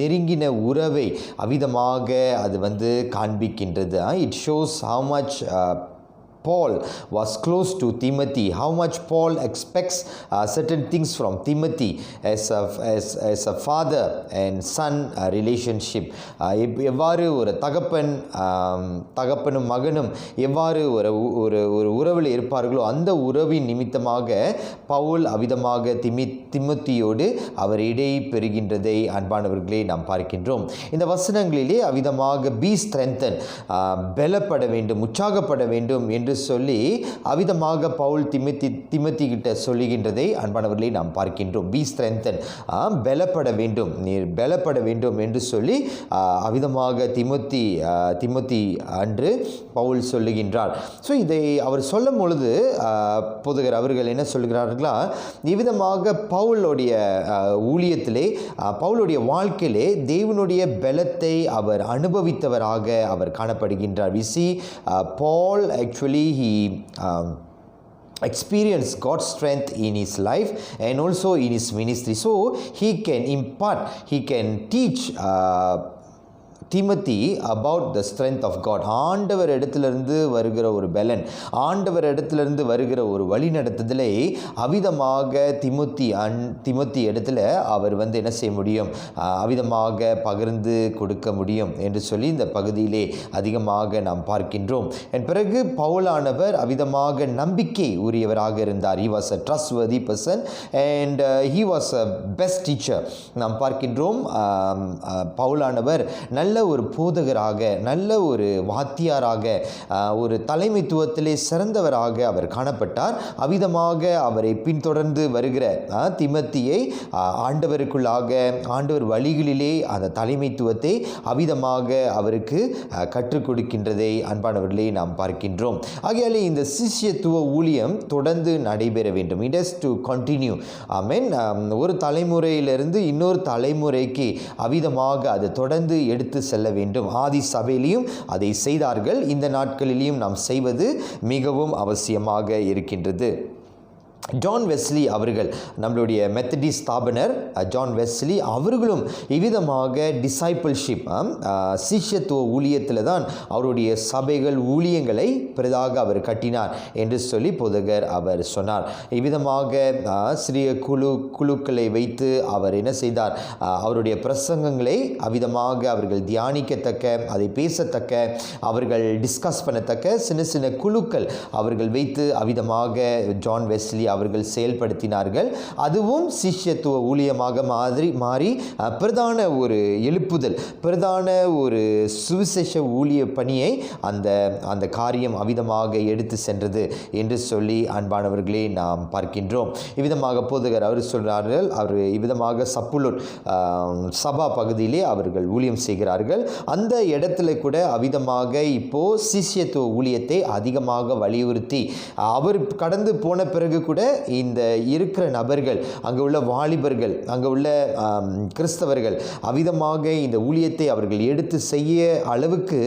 நெருங்கின உறவை அவ்விதமாக அது காண்பிக்கின்றது. It shows how much Paul was close to Timothy, how much Paul expects certain things from Timothy as a father and son relationship. எவ்வாறு ஒரு தகப்பனும் மகனும் எவ்வாறு ஒரு உறவில் இருப்பார்களோ அந்த உறவின் நிமித்தமாக பவுல் அவ்விதமாக திமோத்தியோடு அவர் இடை பெறுகின்றதை அன்பானவர்களே நாம் பார்க்கின்றோம். இந்த வசனங்களிலே அவ்விதமாக be strengthened, பலப்பட வேண்டும், உற்சாகப்பட வேண்டும் என்று சொல்லி அவ்விதமாக பவுல் திமோத்தி கிட்ட சொல்லுகின்றதை அன்பானவர்களே நாம் பார்க்கின்றோம். பி ஸ்ட்ரென்தன், பலப்பட வேண்டும், நீர் பலப்பட வேண்டும் என்று சொல்லி அவ்விதமாக திமோத்தி அன்று பவுல் சொல்லுகின்றார். ஸோ இதை அவர் சொல்லும் பொழுது போதகர் அவர்கள் என்ன சொல்கிறார்களா, இவ்விதமாக பவுலுடைய ஊழியத்திலே, பவுலுடைய வாழ்க்கையிலே தேவனுடைய பலத்தை அவர் அனுபவித்தவராக அவர் காணப்படுகின்றார். We see Paul actually he experienced God's strength in his life and also in his ministry, so he can impart, he can teach Timothy about the strength of God. ஆண்டவர் இடத்திலிருந்து வருகிற ஒரு பலன், ஆண்டவர் இடத்திலிருந்து வருகிற ஒரு வழி நடத்துதலை அவ்விதமாக திமோத்தி இடத்துல அவர் என்ன செய்ய முடியும், அவ்விதமாக பகிர்ந்து கொடுக்க முடியும் என்று சொல்லி இந்த பகுதியிலே அதிகமாக நாம் பார்க்கின்றோம். பிறகு பவுலானவர் அவ்விதமாக நம்பிக்கை உரியவராக இருந்தார். He was a trustworthy person and he was a best teacher. நாம் பார்க்கின்றோம் பவுலானவர் நல்ல ஒரு போதகராக, நல்ல ஒரு வாத்தியாராக, ஒரு தலைமைத்துவத்திலே சிறந்தவராக அவர் காணப்பட்டார். அவ்விதமாக அவரை பின்தொடர்ந்து வருகிற திமோத்தியை ஆண்டவருக்குள்ளாக, ஆண்டவர் வழிகளிலே அந்த தலைமைத்துவத்தை அவ்விதமாக அவருக்கு கற்றுக் கொடுக்கின்றதை அன்பானவர்களே நாம் பார்க்கின்றோம். ஆகையாலே இந்த சிஷ்யத்துவ ஊழியம் தொடர்ந்து நடைபெற வேண்டும். It has to continue. ஆமென். ஒரு தலைமுறையிலிருந்து இன்னொரு தலைமுறைக்கு அவ்விதமாக அது தொடர்ந்து எடுத்து செல்ல வேண்டும். ஆதி சபையிலையும் அதை செய்தார்கள். இந்த நாட்களிலும் நாம் செய்வது மிகவும் அவசியமாக இருக்கின்றது. ஜான் வெஸ்லி அவர்கள், நம்மளுடைய மெத்தடிஸ்ட் ஸ்தாபனர் ஜான் வெஸ்லி அவர்களும் இவ்விதமாக டிசைபிள்ஷிப், சிஷ்யத்துவ ஊழியத்தில் தான் அவருடைய சபைகள் ஊழியங்களை பெரிதாக அவர் கட்டினார் என்று சொல்லி போதகர் அவர் சொன்னார். இவ்விதமாக சிறிய குழுக்களை வைத்து அவர் என்ன செய்தார், அவருடைய பிரசங்கங்களை அவ்விதமாக அவர்கள் தியானிக்கத்தக்க, அதை பேசத்தக்க, அவர்கள் டிஸ்கஸ் பண்ணத்தக்க சின்ன சின்ன குழுக்கள் அவர்கள் வைத்து அவ்விதமாக ஜான் வெஸ்லி அவர்கள் செயல்படுத்தினார்கள். அதுவும் சிஷ்யத்துவ ஊழியமாக மாறி பிரதான ஒரு எழுப்புதல், பிரதான ஒரு சுவிசேஷ ஊழிய பணியை அந்த காரியம் அவ்விதமாக எடுத்து சென்றது என்று சொல்லி அன்பானவர்களே நாம் பார்க்கின்றோம். இவ்விதமாக போதகர் அவர் சொல்கிறார்கள், அவர் இவ்விதமாக சப்புலூர் சபா பகுதியிலே அவர்கள் ஊழியம் செய்கிறார்கள். அந்த இடத்துல கூட அவ்விதமாக இப்போ சிஷ்யத்துவ ஊழியத்தை அதிகமாக வலியுறுத்தி, அவர் கடந்து போன பிறகு கூட இந்த இருக்கிற நபர்கள், அங்கே உள்ள வாலிபர்கள், அங்கே உள்ள கிறிஸ்தவர்கள் அவ்விதமாக இந்த ஊழியத்தை அவர்கள் எடுத்து செய்ய அளவுக்கு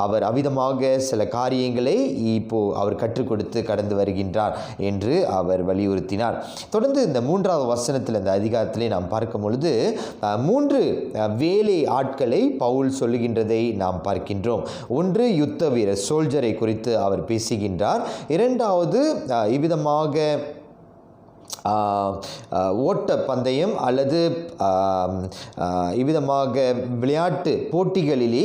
அவர் அவ்விதமாக சில காரியங்களை இப்போ அவர் கற்றுக் கொடுத்து கடந்து வருகின்றார் என்று அவர் வலியுறுத்தினார். தொடர்ந்து இந்த 3வது வசனத்தில், இந்த அதிகாரத்திலே நாம் பார்க்கும் பொழுது 3 வேலை ஆட்களை பவுல் சொல்லுகின்றதை நாம் பார்க்கின்றோம். ஒன்று யுத்த வீரர், சோல்ஜரை குறித்து அவர் பேசுகின்றார். 2வது இவ்விதமாக ஓட்ட பந்தயம் அல்லது இவ்விதமாக விளையாட்டு போட்டிகளிலே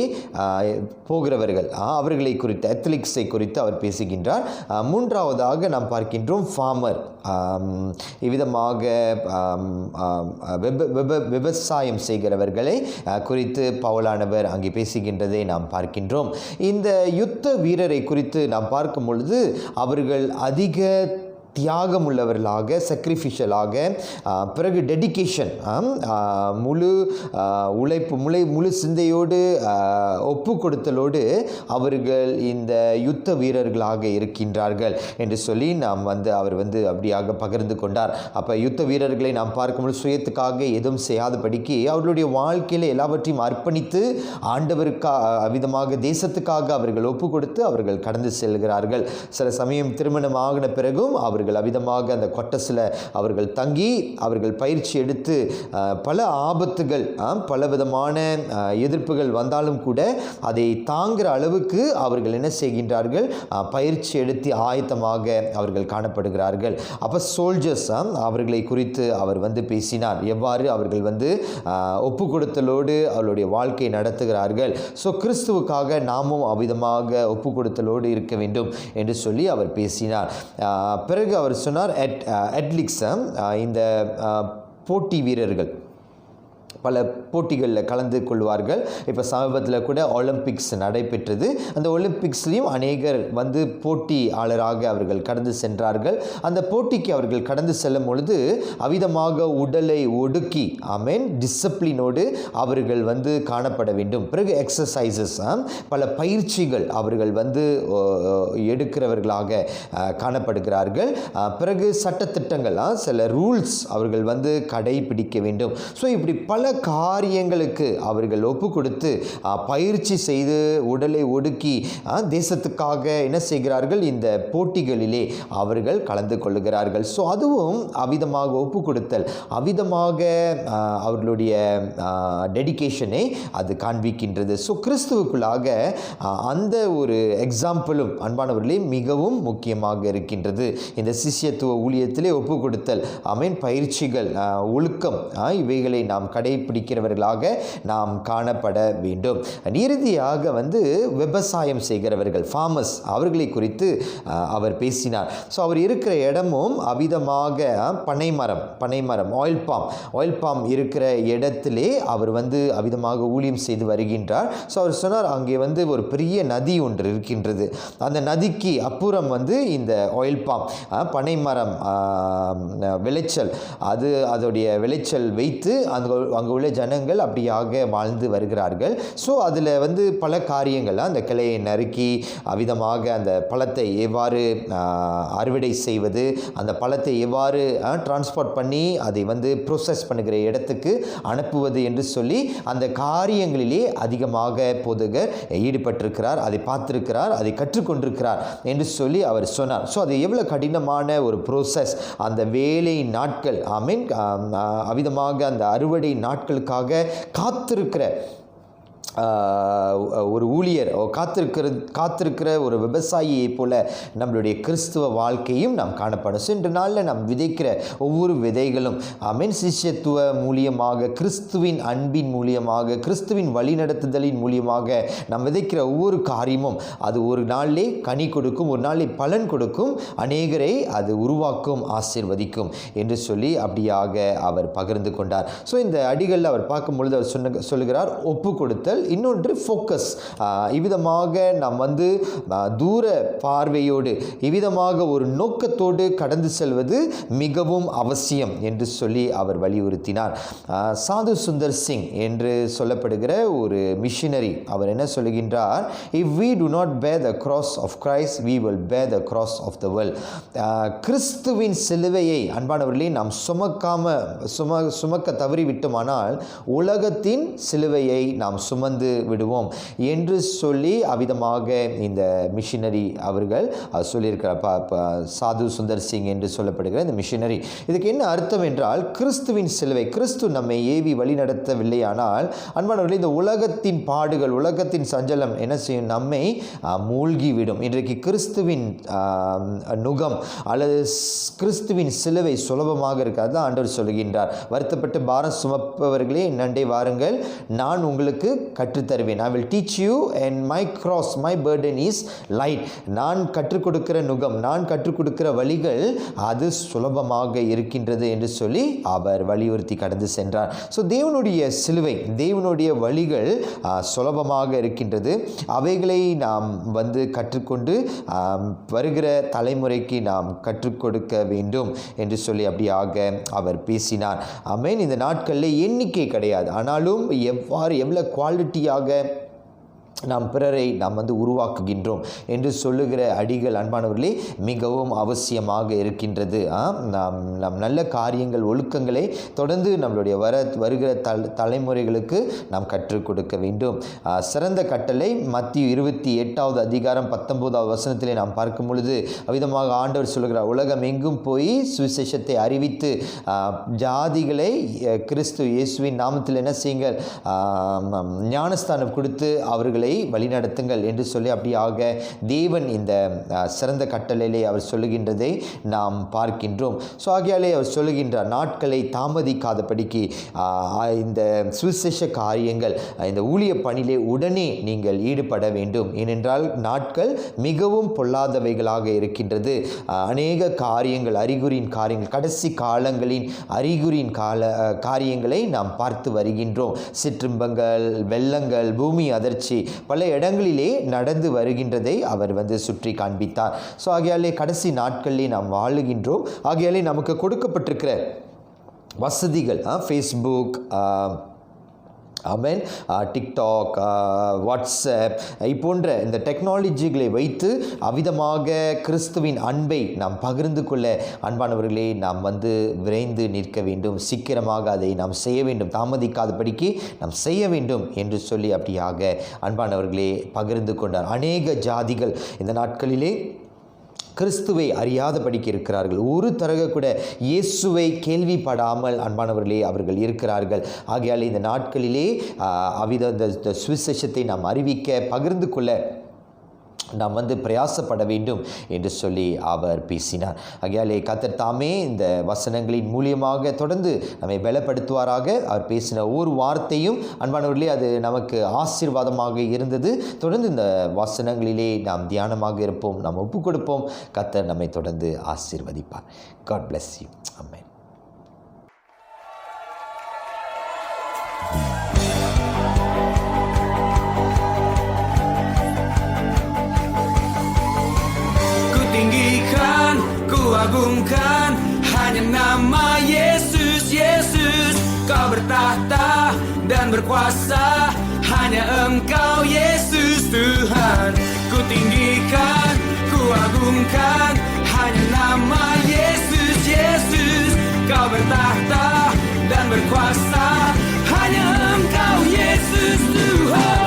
போகிறவர்கள், அவர்களை குறித்து, அத்லெட்டிக்ஸை குறித்து அவர் பேசுகின்றார். 3வதாக நாம் பார்க்கின்றோம் ஃபார்மர், இவ்விதமாக விவசாயம் செய்கிறவர்களை குறித்து பவுலானவர் அங்கே பேசுகின்றதை நாம் பார்க்கின்றோம். இந்த யுத்த வீரரை குறித்து நாம் பார்க்கும் பொழுது அவர்கள் அதிக தியாகம் உள்ளவர்களாக, sacrificial-ஆக, பிறகு டெடிகேஷன், முழு உழைப்பு, முழு சிந்தையோடு, ஒப்பு கொடுத்தலோடு அவர்கள் இந்த யுத்த வீரர்களாக இருக்கின்றார்கள் என்று சொல்லி அவர் அப்படியாக பகிர்ந்து கொண்டார். அப்போ யுத்த வீரர்களை நாம் பார்க்கும்போது சுயத்துக்காக எதுவும் செய்யாதபடிக்கு அவர்களுடைய வாழ்க்கையில் எல்லாவற்றையும் அர்ப்பணித்து ஆண்டவருக்காக விதமாக தேசத்துக்காக அவர்கள் ஒப்பு கொடுத்து அவர்கள் கடந்து செல்கிறார்கள். சில சமயம் திருமணம் ஆகின பிறகும் அவர்கள் அவிதமாக அந்த கொட்டஸில் அவர்கள் தங்கி அவர்கள் பயிற்சி எடுத்து பல ஆபத்துகள், பல விதமான எதிர்ப்புகள் வந்தாலும் கூட அதை தாங்குகிற அளவுக்கு அவர்கள் என்ன செய்கின்றார்கள், பயிற்சி எடுத்து ஆயத்தமாக அவர்கள் காணப்படுகிறார்கள். அப்போ சோல்ஜர்ஸ் அவர்களை குறித்து அவர் பேசினார். எவ்வாறு அவர்கள் ஒப்பு கொடுத்தலோடு அவருடைய வாழ்க்கை நடத்துகிறார்கள். ஸோ கிறிஸ்துவுக்காக நாமும் அவ்விதமாக ஒப்பு கொடுத்தலோடு இருக்க வேண்டும் என்று சொல்லி அவர் பேசினார். பிறகு அவர் சொன்னார், அட்லிக்ஸ் இந்த போட்டி வீரர்கள் பல போட்டிகளில் கலந்து கொள்வார்கள். இப்போ சமீபத்தில் கூட ஒலிம்பிக்ஸ் நடைபெற்றது. அந்த ஒலிம்பிக்ஸ்லேயும் அநேகர் போட்டியாளராக அவர்கள் கடந்து சென்றார்கள். அந்த போட்டிக்கு அவர்கள் கடந்து செல்லும் பொழுது அவிதமாக உடலை ஒடுக்கி, டிசிப்ளினோடு அவர்கள் காணப்பட வேண்டும். பிறகு எக்ஸசைசஸ், பல பயிற்சிகள் அவர்கள் எடுக்கிறவர்களாக காணப்படுகிறார்கள். பிறகு சட்டத்திட்டங்கள், சில ரூல்ஸ் அவர்கள் கடைபிடிக்க வேண்டும். ஸோ இப்படி பல காரியங்களுக்கு அவர்கள் ஒப்பு கொடுத்து பயிற்சி செய்து உடலை ஒடுக்கி தேசத்துக்காக என்ன செய்கிறார்கள், இந்த போட்டிகளிலே அவர்கள் கலந்து கொள்ளுகிறார்கள். ஸோ அதுவும் அவிதமாக ஒப்பு கொடுத்தல், அவிதமாக அவர்களுடைய டெடிகேஷனை அது காண்பிக்கின்றது. ஸோ கிறிஸ்துவுக்குள்ளாக அந்த ஒரு எக்ஸாம்பிளும் அன்பானவர்களே மிகவும் முக்கியமாக இருக்கின்றது. இந்த சிஷ்யத்துவ ஊழியத்திலே ஒப்பு கொடுத்தல், பயிற்சிகள், ஒழுக்கம், இவைகளை நாம் கடைபிடிக்கிறவர்களாக நாம் காணப்பட வேண்டும். இறுதியாக விவசாயம் செய்கிறவர்கள், ஃபார்மர்ஸ், அவர்களை குறித்து அவர் பேசினார். ஸோ அவர் இருக்கிற இடமும் அவிதமாக பனைமரம் ஆயில் பாம் இருக்கிற இடத்திலே அவர் அவிதமாக ஊழியம் செய்து வருகின்றார். ஸோ அவர் சொன்னார், அங்கே ஒரு பெரிய நதி ஒன்று இருக்கின்றது. அந்த நதிக்கு அப்புறம் இந்த ஆயில் பாம் பனைமரம் விளைச்சல், அதோடைய விளைச்சல் வைத்து அங்கே உள்ள ஜனங்கள் அப்படியாக வாழ்ந்து வருகிறார்கள். ஸோ அதில் பல காரியங்கள், அந்த கிளையை நறுக்கி அவ்விதமாக அந்த பழத்தை எவ்வாறு அறுவடை செய்வது, அந்த பழத்தை எவ்வாறு டிரான்ஸ்போர்ட் பண்ணி அதை ப்ரோசஸ் பண்ணுகிற இடத்துக்கு அனுப்புவது என்று சொல்லி அந்த காரியங்களிலே அதிகமாக போதகர் ஈடுபட்டிருக்கிறார், அதை பார்த்திருக்கிறார், அதை கற்றுக்கொண்டிருக்கிறார் என்று சொல்லி அவர் சொன்னார். ஸோ அது எவ்வளோ கடினமான ஒரு ப்ரோசஸ், அந்த வேலை நாட்கள், அவ்விதமாக அந்த அறுவடை நாட்களுக்காக காத்திருக்கிற ஒரு ஊழியர், காத்திருக்கிற ஒரு விவசாயியை போல நம்மளுடைய கிறிஸ்துவ வாழ்க்கையும் நாம் காணப்படும். இன்று நாளில் நாம் விதைக்கிற ஒவ்வொரு விதைகளும் சிஷ்யத்துவ மூலியமாக, கிறிஸ்துவின் அன்பின் மூலியமாக, கிறிஸ்துவின் வழிநடத்துதலின் மூலியமாக நாம் விதைக்கிற ஒவ்வொரு காரியமும் அது ஒரு நாளிலே கனி கொடுக்கும், ஒரு நாளிலே பலன் கொடுக்கும், அநேகரை அது உருவாக்கும், ஆசீர்வதிக்கும் என்று சொல்லி அப்படியாக அவர் பகிர்ந்து கொண்டார். ஸோ இந்த அடிகளில் அவர் பார்க்கும் பொழுது அவர் சொல்லுகிறார், ஒப்பு கொடுத்தல், இன்னொன்று ஃபோக்கஸ். இவ்விதமாக நாம் தூர பார்வையோடு, இவ்விதமாக ஒரு நோக்கத்தோடு கடந்து செல்வது மிகவும் அவசியம் என்று சொல்லி அவர் வலியுறுத்தினார். சாது சுந்தர் சிங் என்று சொல்லப்படுகிற ஒரு மிஷினரி, அவர் என்ன சொல்லுகின்றார், if we do not bear the cross of Christ, we will bear the cross of the world. கிறிஸ்துவின் சிலுவையை அன்பானவர்களே நாம் சுமக்க தவறிவிட்டோமானால் உலகத்தின் சிலுவையை நாம் சுமந்து விடுவோம் என்று சொல்லி அவ்விதமாக இந்த மிஷினரி அவர்கள் சொல்லியிருக்கிறார். சாது சுந்தர் சிங் என்று சொல்லப்படுகிற இந்த மிஷினரி, இதுக்கு என்ன அர்த்தம் என்றால், கிறிஸ்துவின் சிலுவை, கிறிஸ்து நம்மை ஏவி வழி நடத்தவில்லையானால் அன்பானவர்களே இந்த உலகத்தின் பாடுகள், உலகத்தின் சஞ்சலம் என்ன செய்யும், நம்மை மூழ்கிவிடும். இன்றைக்கு கிறிஸ்துவின் நுகம் அல்லது கிறிஸ்துவின் சிலுவை சுலபமாக இருக்காது. ஆண்டவர் சொல்லுகின்றார், வருத்தப்பட்டு பாரம் சுமப்பவர்களே என்னண்டே வாருங்கள், நான் உங்களுக்கு கற்றுத்தருவேன். I will teach you and my cross, my burden is light. நான் கற்றுக் கொடுக்கிற நுகம், நான் கற்றுக் கொடுக்கிற வழிகள் அது சுலபமாக இருக்கின்றது என்று சொல்லி அவர் வலியுறுத்தி கடந்து சென்றார். ஸோ தேவனுடைய சிலுவை, தேவனுடைய வழிகள் சுலபமாக இருக்கின்றது. அவைகளை நாம் கற்றுக்கொண்டு வருகிற தலைமுறைக்கு நாம் கற்றுக் கொடுக்க வேண்டும் என்று சொல்லி அப்படியாக அவர் பேசினார். ஆமென். இந்த நாட்களில் எண்ணிக்கை கிடையாது, ஆனாலும் எவ்வளவு குவாலிட்டியாக நாம் பிறரை நாம் உருவாக்குகின்றோம் என்று சொல்லுகிற அடிகள் அன்பானவர்களே மிகவும் அவசியமாக இருக்கின்றது. நாம் நல்ல காரியங்கள், ஒழுக்கங்களை தொடர்ந்து நம்மளுடைய வருகிற தலைமுறைகளுக்கு நாம் கற்றுக் கொடுக்க வேண்டும். சிறந்த கட்டளை மத்திய 28வது அதிகாரம் 19வது வசனத்திலே நாம் பார்க்கும் பொழுது அவ்விதமாக ஆண்டவர் சொல்லுகிறார், உலகம் எங்கும் போய் சுவிசேஷத்தை அறிவித்து ஜாதிகளை கிறிஸ்து இயேசுவின் நாமத்தில் என்ன செய்யுங்கள், ஞானஸ்தானம் கொடுத்து அவர்களை வழிநடத்துங்கள் என்று சொல்லி அப்படியாக தேவன் இந்த சிறந்த கட்டளையிலே அவர் சொல்லுகின்றதை நாம் பார்க்கின்றோம். ஸோ ஆகையாலே அவர் சொல்லுகின்றார், நாட்களை தாமதிக்காதபடிக்கு இந்த சுவிசேஷ காரியங்கள், இந்த ஊழிய பணியிலே உடனே நீங்கள் ஈடுபட வேண்டும். ஏனென்றால் நாட்கள் மிகவும் பொல்லாதவைகளாக இருக்கின்றது. அநேக காரியங்கள், அறிகுறியின் காரியங்கள், கடைசி காலங்களின் அறிகுறியின் காரியங்களை நாம் பார்த்து வருகின்றோம். சிற்றின்பங்கள், வெள்ளங்கள், பூமி அதிர்ச்சி பல இடங்களிலே நடந்து வருகின்றதை அவர் சுற்றி காண்பித்தார். ஸோ ஆகையாலே கடைசி நாட்களிலே நாம் வாழுகின்றோம். ஆகையாலே நமக்கு கொடுக்கப்பட்டிருக்கிற வசதிகள், ஃபேஸ்புக், ஆமென், டிக்டாக், வாட்ஸ்அப் போன்ற இந்த டெக்னாலஜிகளை வைத்து அவ்விதமாக கிறிஸ்துவின் அன்பை நாம் பகிர்ந்து கொள்ள அன்பானவர்களே நாம் விரைந்து நிற்க வேண்டும். சீக்கிரமாக அதை நாம் செய்ய வேண்டும், தாமதிக்காதபடிக்கு நாம் செய்ய வேண்டும் என்று சொல்லி அப்படியாக அன்பானவர்களே பகிர்ந்து கொண்டார். அநேக ஜாதிகள் இந்த நாட்களிலே கிறிஸ்துவை அறியாதபடிக்கு இருக்கிறார்கள். ஒரு தரக கூட இயேசுவை கேள்விப்படாமல் அன்பானவர்களே அவர்கள் இருக்கிறார்கள். ஆகையால் இந்த நாட்களிலே இந்த சுவிசேஷத்தை நாம் அறிவிக்க, பகிர்ந்து கொள்ள நாம் பிரயாசப்பட வேண்டும் என்று சொல்லி அவர் பேசினார். ஆகையாலே கர்த்தர் தாமே இந்த வசனங்களின் மூலியமாக தொடர்ந்து நம்மை பலப்படுத்துவாராக. அவர் பேசின ஒவ்வொரு வார்த்தையும் அன்பானவர்களே அது நமக்கு ஆசீர்வாதமாக இருந்தது. தொடர்ந்து இந்த வசனங்களிலே நாம் தியானமாக இருப்போம், நாம் ஒப்புக் கொடுப்போம். கர்த்தர் நம்மை தொடர்ந்து ஆசீர்வதிப்பார். God bless you. Amen. Agungkan hanya nama Yesus, Yesus, Kau bertahta dan berkuasa, hanya Engkau Yesus Tuhan. Ku tinggikan, ku agungkan hanya nama Yesus, Yesus, Kau bertahta dan berkuasa, hanya Engkau Yesus Tuhan.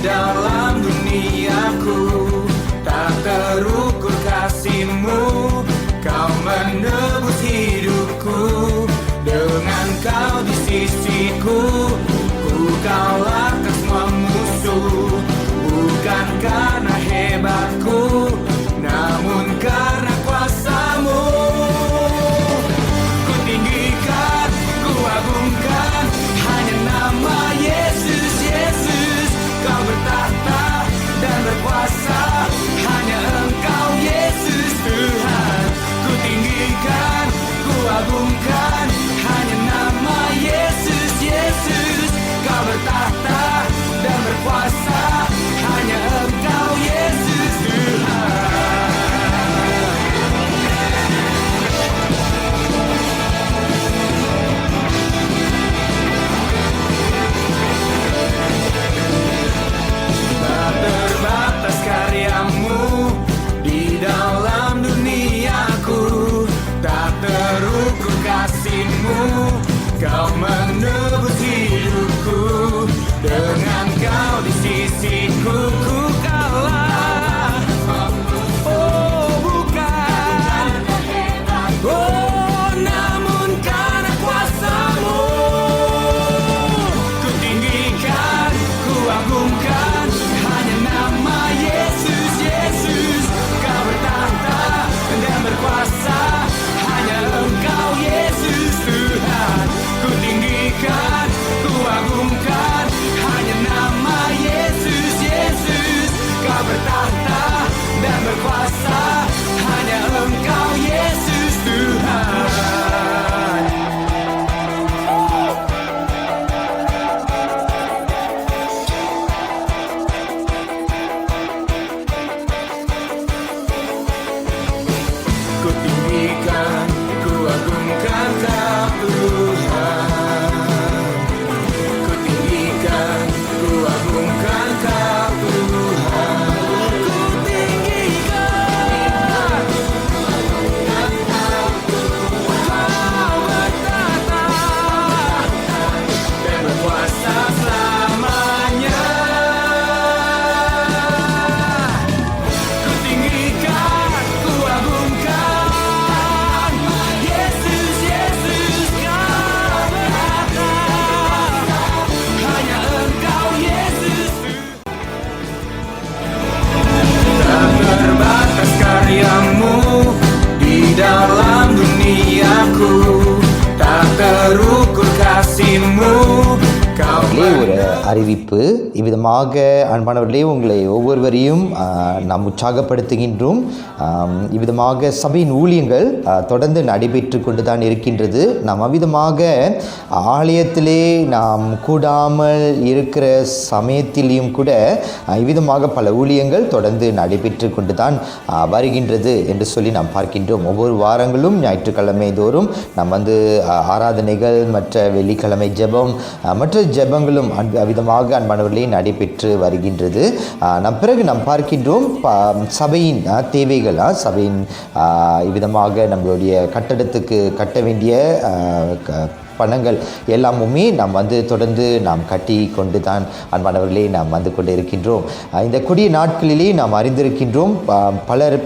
Dalam duniaku tak terukur kasih-Mu, Kau terukur kasih-Mu. ஒரு அறிவிப்பு. இவ்விதமாக அன்பானவர்களே, உங்களை ஒவ்வொருவரையும் நாம் உற்சாகப்படுத்துகின்றோம். இவ்விதமாக சபையின் ஊழியங்கள் தொடர்ந்து நடைபெற்று கொண்டு தான் இருக்கின்றது. நாம் அவ்விதமாக ஆலயத்திலே நாம் கூடாமல் இருக்கிற சமயத்திலையும் கூட இவ்விதமாக பல ஊழியங்கள் தொடர்ந்து நடைபெற்று கொண்டு தான் வருகின்றது என்று சொல்லி நாம் பார்க்கின்றோம். ஒவ்வொரு வாரங்களும் ஞாயிற்றுக்கிழமை தோறும் நாம் ஆராதனைகள், மற்ற வெள்ளிக்கிழமை ஜெபம், மற்ற ஜெபங்களும் விதமாக அன்பானவர்களே நடைபெற்று வருகின்றது. பிறகு நாம் பார்க்கின்றோம் சபையின் தேவைகள், சபையின் இவ்விதமாக நம்மளுடைய கட்டடத்துக்கு கட்ட வேண்டிய பணங்கள் எல்லாமுமே நாம் தொடர்ந்து நாம் கட்டி கொண்டு தான் அன்பானவர்களே நாம் கொண்டு இருக்கின்றோம். இந்த கொடிய நாட்களிலே நாம் அறிந்திருக்கின்றோம்,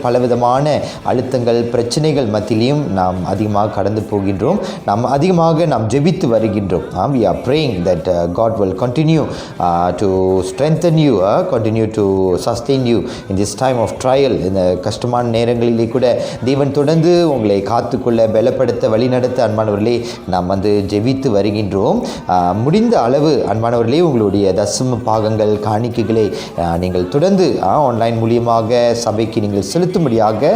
பலவிதமான அழுத்தங்கள், பிரச்சனைகள் மத்தியிலையும் நாம் அதிகமாக கடந்து போகின்றோம். நாம் அதிகமாக நாம் ஜெபித்து வருகின்றோம். We are praying that God will continue to strengthen you, continue to sustain you in this time of trial. இந்த கஷ்டமான நேரங்களிலே கூட தேவன் தொடர்ந்து உங்களை காத்துக்கொள்ள, பலப்படுத்த, வழிநடத்த அன்பானவர்களே நாம் ஜெபித்து வருகின்றோம். முடிந்த அளவு அன்பானவர்களே உங்களுடைய தசம பாகங்கள், காணிக்கைகளை நீங்கள் தொடர்ந்து ஆன்லைன் மூலியமாக சபைக்கு நீங்கள் செலுத்தும்படியாக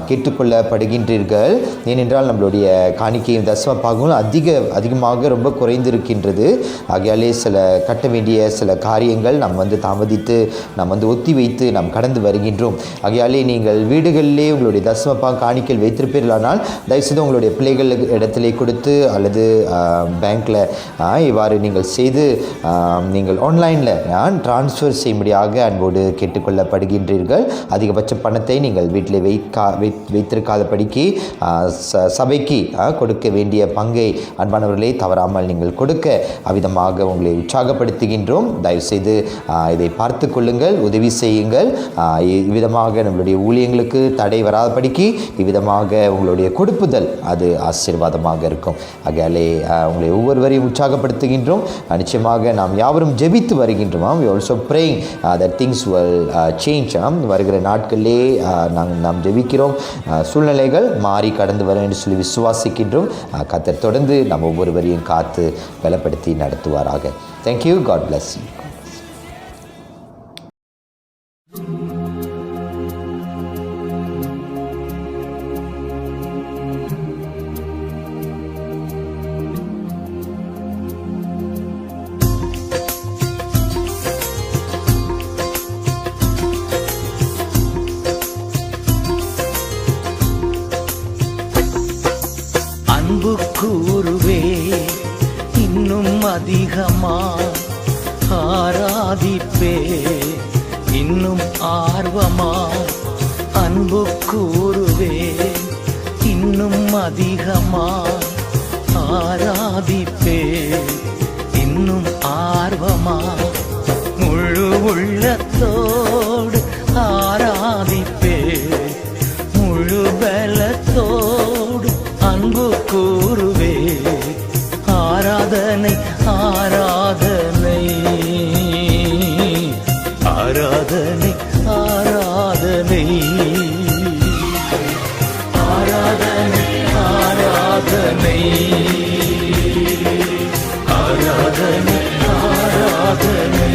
கேட்டுக்கொள்ளப்படுகின்றீர்கள். ஏனென்றால் நம்மளுடைய காணிக்கையும் தசம பாகங்களும் அதிகமாக ரொம்ப குறைந்திருக்கின்றது. ஆகையாலே சில கட்ட வேண்டிய சில காரியங்கள் நாம் தாமதித்து நாம் ஒத்தி வைத்து நாம் கடந்து வருகின்றோம். ஆகையாலே நீங்கள் வீடுகளிலே உங்களுடைய தசம பாகம் காணிக்கைகள் வைத்திருப்பீர்களானால் தயவுசெய்து உங்களுடைய பிள்ளைகள் இடத்திலே கொடுத்து அல்லது பேங்க்கில் இவ்வாறு நீங்கள் செய்து நீங்கள் ஆன்லைனில் ட்ரான்ஸ்ஃபர் செய்யும்படியாக அன்போடு கேட்டுக்கொள்ளப்படுகின்றீர்கள். அதிகபட்ச பணத்தை நீங்கள் வீட்டில் வைத்திருக்காதபடிக்கு சபைக்கு கொடுக்க வேண்டிய பங்கை அன்பானவர்களே தவறாமல் நீங்கள் கொடுக்க அவ்விதமாக உங்களை உற்சாகப்படுத்துகின்றோம். தயவுசெய்து இதை பார்த்து கொள்ளுங்கள், உதவி செய்யுங்கள். இவ்விதமாக நம்மளுடைய ஊழியங்களுக்கு தடை வராதபடிக்கு இவ்விதமாக உங்களுடைய கொடுப்புதல் அது ஆசீர்வாதமாக இருக்கும். ஆகையாலே உங்களை ஒவ்வொருவரையும் உற்சாகப்படுத்துகின்றோம். நிச்சயமாக நாம் யாவரும் ஜெபித்து வருகின்றோம். we also praying that things will change. வருகிற நாட்களிலே நாம் ஜெபிக்கிறோம், சூழ்நிலைகள் மாறி கடந்து வரும் என்று சொல்லி விசுவாசிக்கின்றோம். கர்த்தர் தொடர்ந்து நாம் ஒவ்வொருவரையும் காத்து பலப்படுத்தி நடத்துவாராக. Thank you. God bless you. அன்பு கூறுவே இன்னும் அதிகமா, ஆராதிப்பே இன்னும் ஆர்வமா. அன்பு கூறுவே இன்னும் அதிகமா, ஆராதிப்பே இன்னும் ஆர்வமா. முழு உள்ளத்தோடு ஆராதிப்பே, முழு பலத்தோடு அன்பு கூறுவே. ஆராதனை ஆராதனை ஆராதனை ஆராதனை ஆராதனை ஆராதனை ஆராதனை ஆராதனை.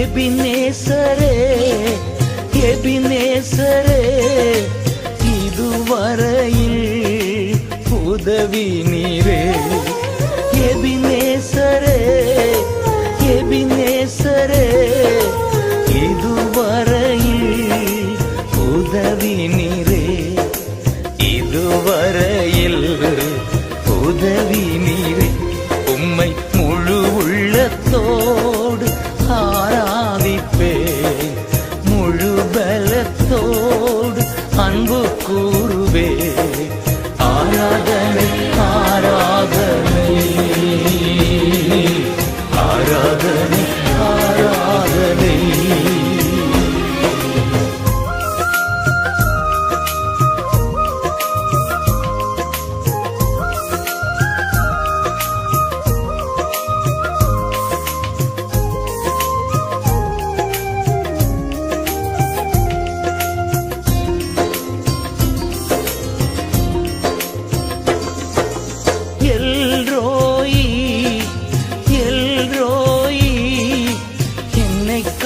எபினேசரே எபினேசரே, இதுவரையில் உதவி நீரே. எபினேசரே எபினேசரே, இதுவரையில் உதவி நீரே. இதுவரையில் உதவி நீரே. உம்மை முழு உள்ளத்தோடு ஆராதிப்பே, முழு பலத்தோடு அன்பு கூறுவே. ஆராதனை ஆராதனை ஆராதனை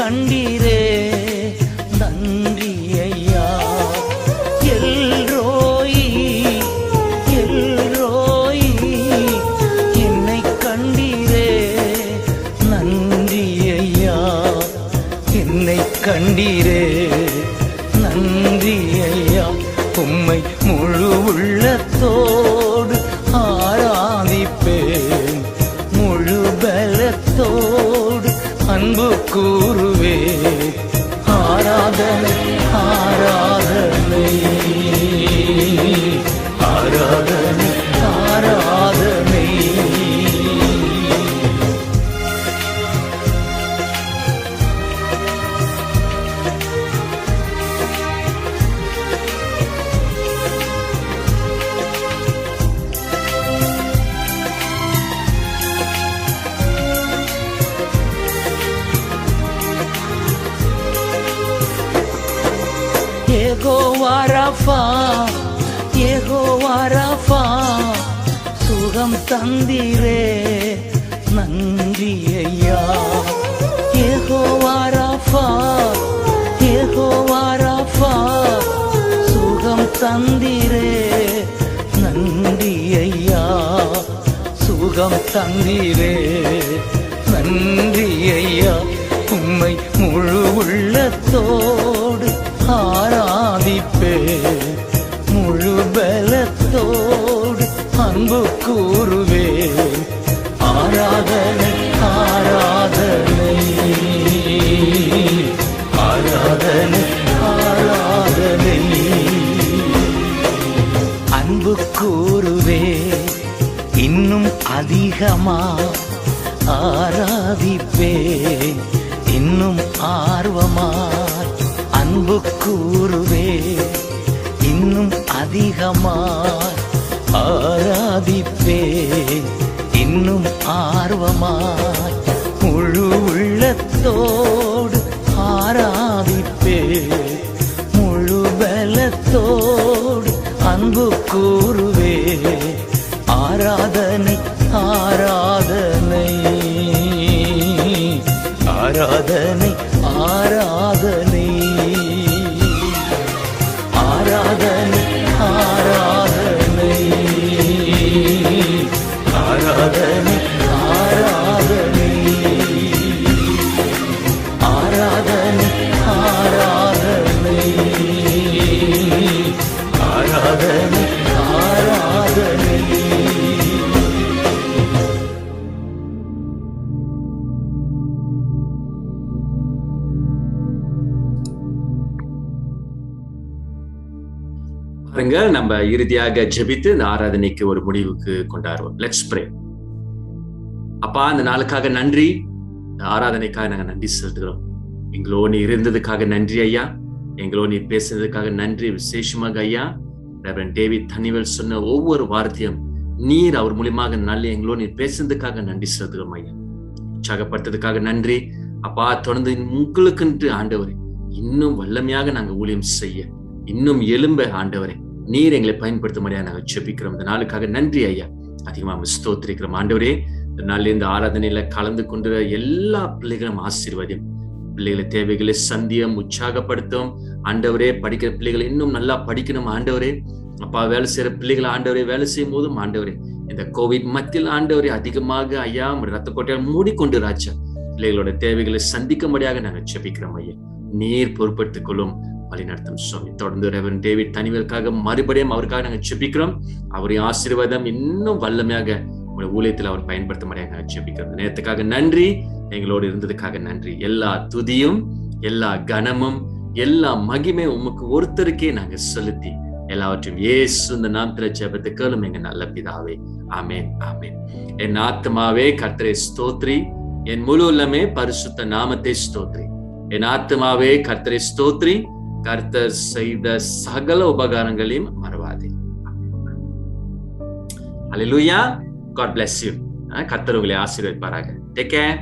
கண்டீரே நன்றி ஐயா. எல்ரோயி எல்ரோயி என்னை கண்டீரே நன்றி ஐயா. என்னை கண்டீரே நன்றி ஐயா. உம்மை முழு உள்ளத்தோடு ஆராதிப்பேன், முழு பலத்தோடு அன்பு கூறுவேன். ஆராதனை ஆராதனை ஆராதனை ஆராதனை. யெகோவா ராஃபா யெகோவா ராஃபா சுகம் தந்தீரே நன்றி ஐயா. யெகோவா ராஃபா யெகோவா ராஃபா சுகம் தந்தீரே நன்றி ஐயா. சுகம் தந்தீரே நன்றி ஐயா. உம்மை முழு உள்ளத்தோடு ஆராதிப்பேன், முழு பலத்தோடு அன்பு கூறுவேன். ஆராதனை ஆராதனை ஆராதனை ஆராதனை. அன்பு கூறுவேன் இன்னும் அதிகமா, ஆராதிப்பேன் இன்னும் ஆர்வமாய். அன்பு கூறுவேன் இன்னும் அதிகமாய், ஆராதிப்பேன் இன்னும் ஆர்வமாய். முழு உள்ளத்தோடு ஆராதிப்பேன், முழு பலத்தோடு அன்பு கூறுவேன். ஆராதனை ஆராதனை ஆராதனை ஆராதனை ஆராதனை ஆராதனை ஆராதனை ஆராதனை ஆராதனை ஆராதனை ஆராதனை ஆராதனை. பாருங்க, நம்ம இறுதியாக ஜெபித்து இந்த ஆராதனைக்கு ஒரு முடிவுக்கு கொண்டாடுவோம். Let's pray. அப்பா, இந்த நாளுக்காக நன்றி, இந்த ஆராதனைக்காக நாங்க நன்றி செலுத்துகிறோம். எங்களோ நீ இருந்ததுக்காக நன்றி ஐயா, எங்களோ நீ பேசுனதுக்காக நன்றி. விசேஷமாக ஐயா, ரெவரண்ட் டேவிட் தனிவேல் சொன்ன ஒவ்வொரு வார்த்தையும் நீர் அவர் மூலியமாக நல்ல எங்களோ நீ பேசுனதுக்காக நன்றி செலுத்துகிறோம் ஐயா. உற்சாகப்படுத்ததுக்காக நன்றி அப்பா. தொடர்ந்து உங்களுக்குன்ட்டு ஆண்டவரே இன்னும் வல்லமையாக நாங்க ஊழியம் செய்ய, இன்னும் எழும்ப ஆண்டவரே நீர் எங்களை பயன்படுத்த முடியாது நாங்க ஜெபிக்கிறோம். இந்த நாளுக்காக நன்றி ஐயா. அதிகமாக ஸ்தோத்திரிக்கிறோம் ஆண்டவரே. இந்த நாளில் இந்த ஆராதனையில கலந்து கொண்டு எல்லா பிள்ளைகளும் ஆசீர்வாதம், பிள்ளைகளை தேவைகளை சந்தியம், உற்சாகப்படுத்தும் ஆண்டவரே. படிக்கிற பிள்ளைகளை இன்னும் நல்லா படிக்கணும் ஆண்டவரே. அப்பா, வேலை செய்யற பிள்ளைகளை ஆண்டவரே வேலை செய்யும் போதும் ஆண்டவரே இந்த கோவிட் மத்தியில் ஆண்டவரே அதிகமாக ஐயா ரத்த கோட்டையால் மூடிக்கொண்டு ராஜா பிள்ளைகளோட தேவைகளை சந்திக்கும்படியாக நாங்கள் ஜெபிக்கிறோம் ஐயா. நீர் பொறுப்படுத்திக் கொள்ளும், வழிநடத்தும் சுவாமி. தொடர்ந்து ரெவரண்ட் டேவிட் தனிவேலுக்காக மறுபடியும் அவருக்காக நாங்கள் ஜெபிக்கிறோம். அவரின் ஆசீர்வாதம் இன்னும் வல்லமையாக உங்களுடைய ஊழியத்தில் அவர் பயன்படுத்த முடியாது நாங்கள் ஜெபிக்கிறோம். நேரத்துக்காக நன்றி, எங்களோடு இருந்ததுக்காக நன்றி. எல்லா துதியும் எல்லா கனமும் எல்லா மகிமை உமக்கு ஒருத்தருக்கே நாங்கள் செலுத்தி எல்லாவற்றையும் இயேசு இந்த நாமத்தில ஜெபத்தை கேளும் எங்க நல்ல பிதாவே. ஆமென் ஆமென். என் ஆத்மாவே கர்த்தரை ஸ்தோத்ரி, என் முழு உள்ளமே பரிசுத்த நாமத்தை ஸ்தோத்ரி. என் ஆத்மாவே கர்த்தரை ஸ்தோத்ரி, கர்த்தர் செய்த சகல உபகாரங்களையும் மறவாதே. Hallelujah. God bless you. கர்த்தர் உங்களை ஆசீர்வதிப்பாராக. Take care.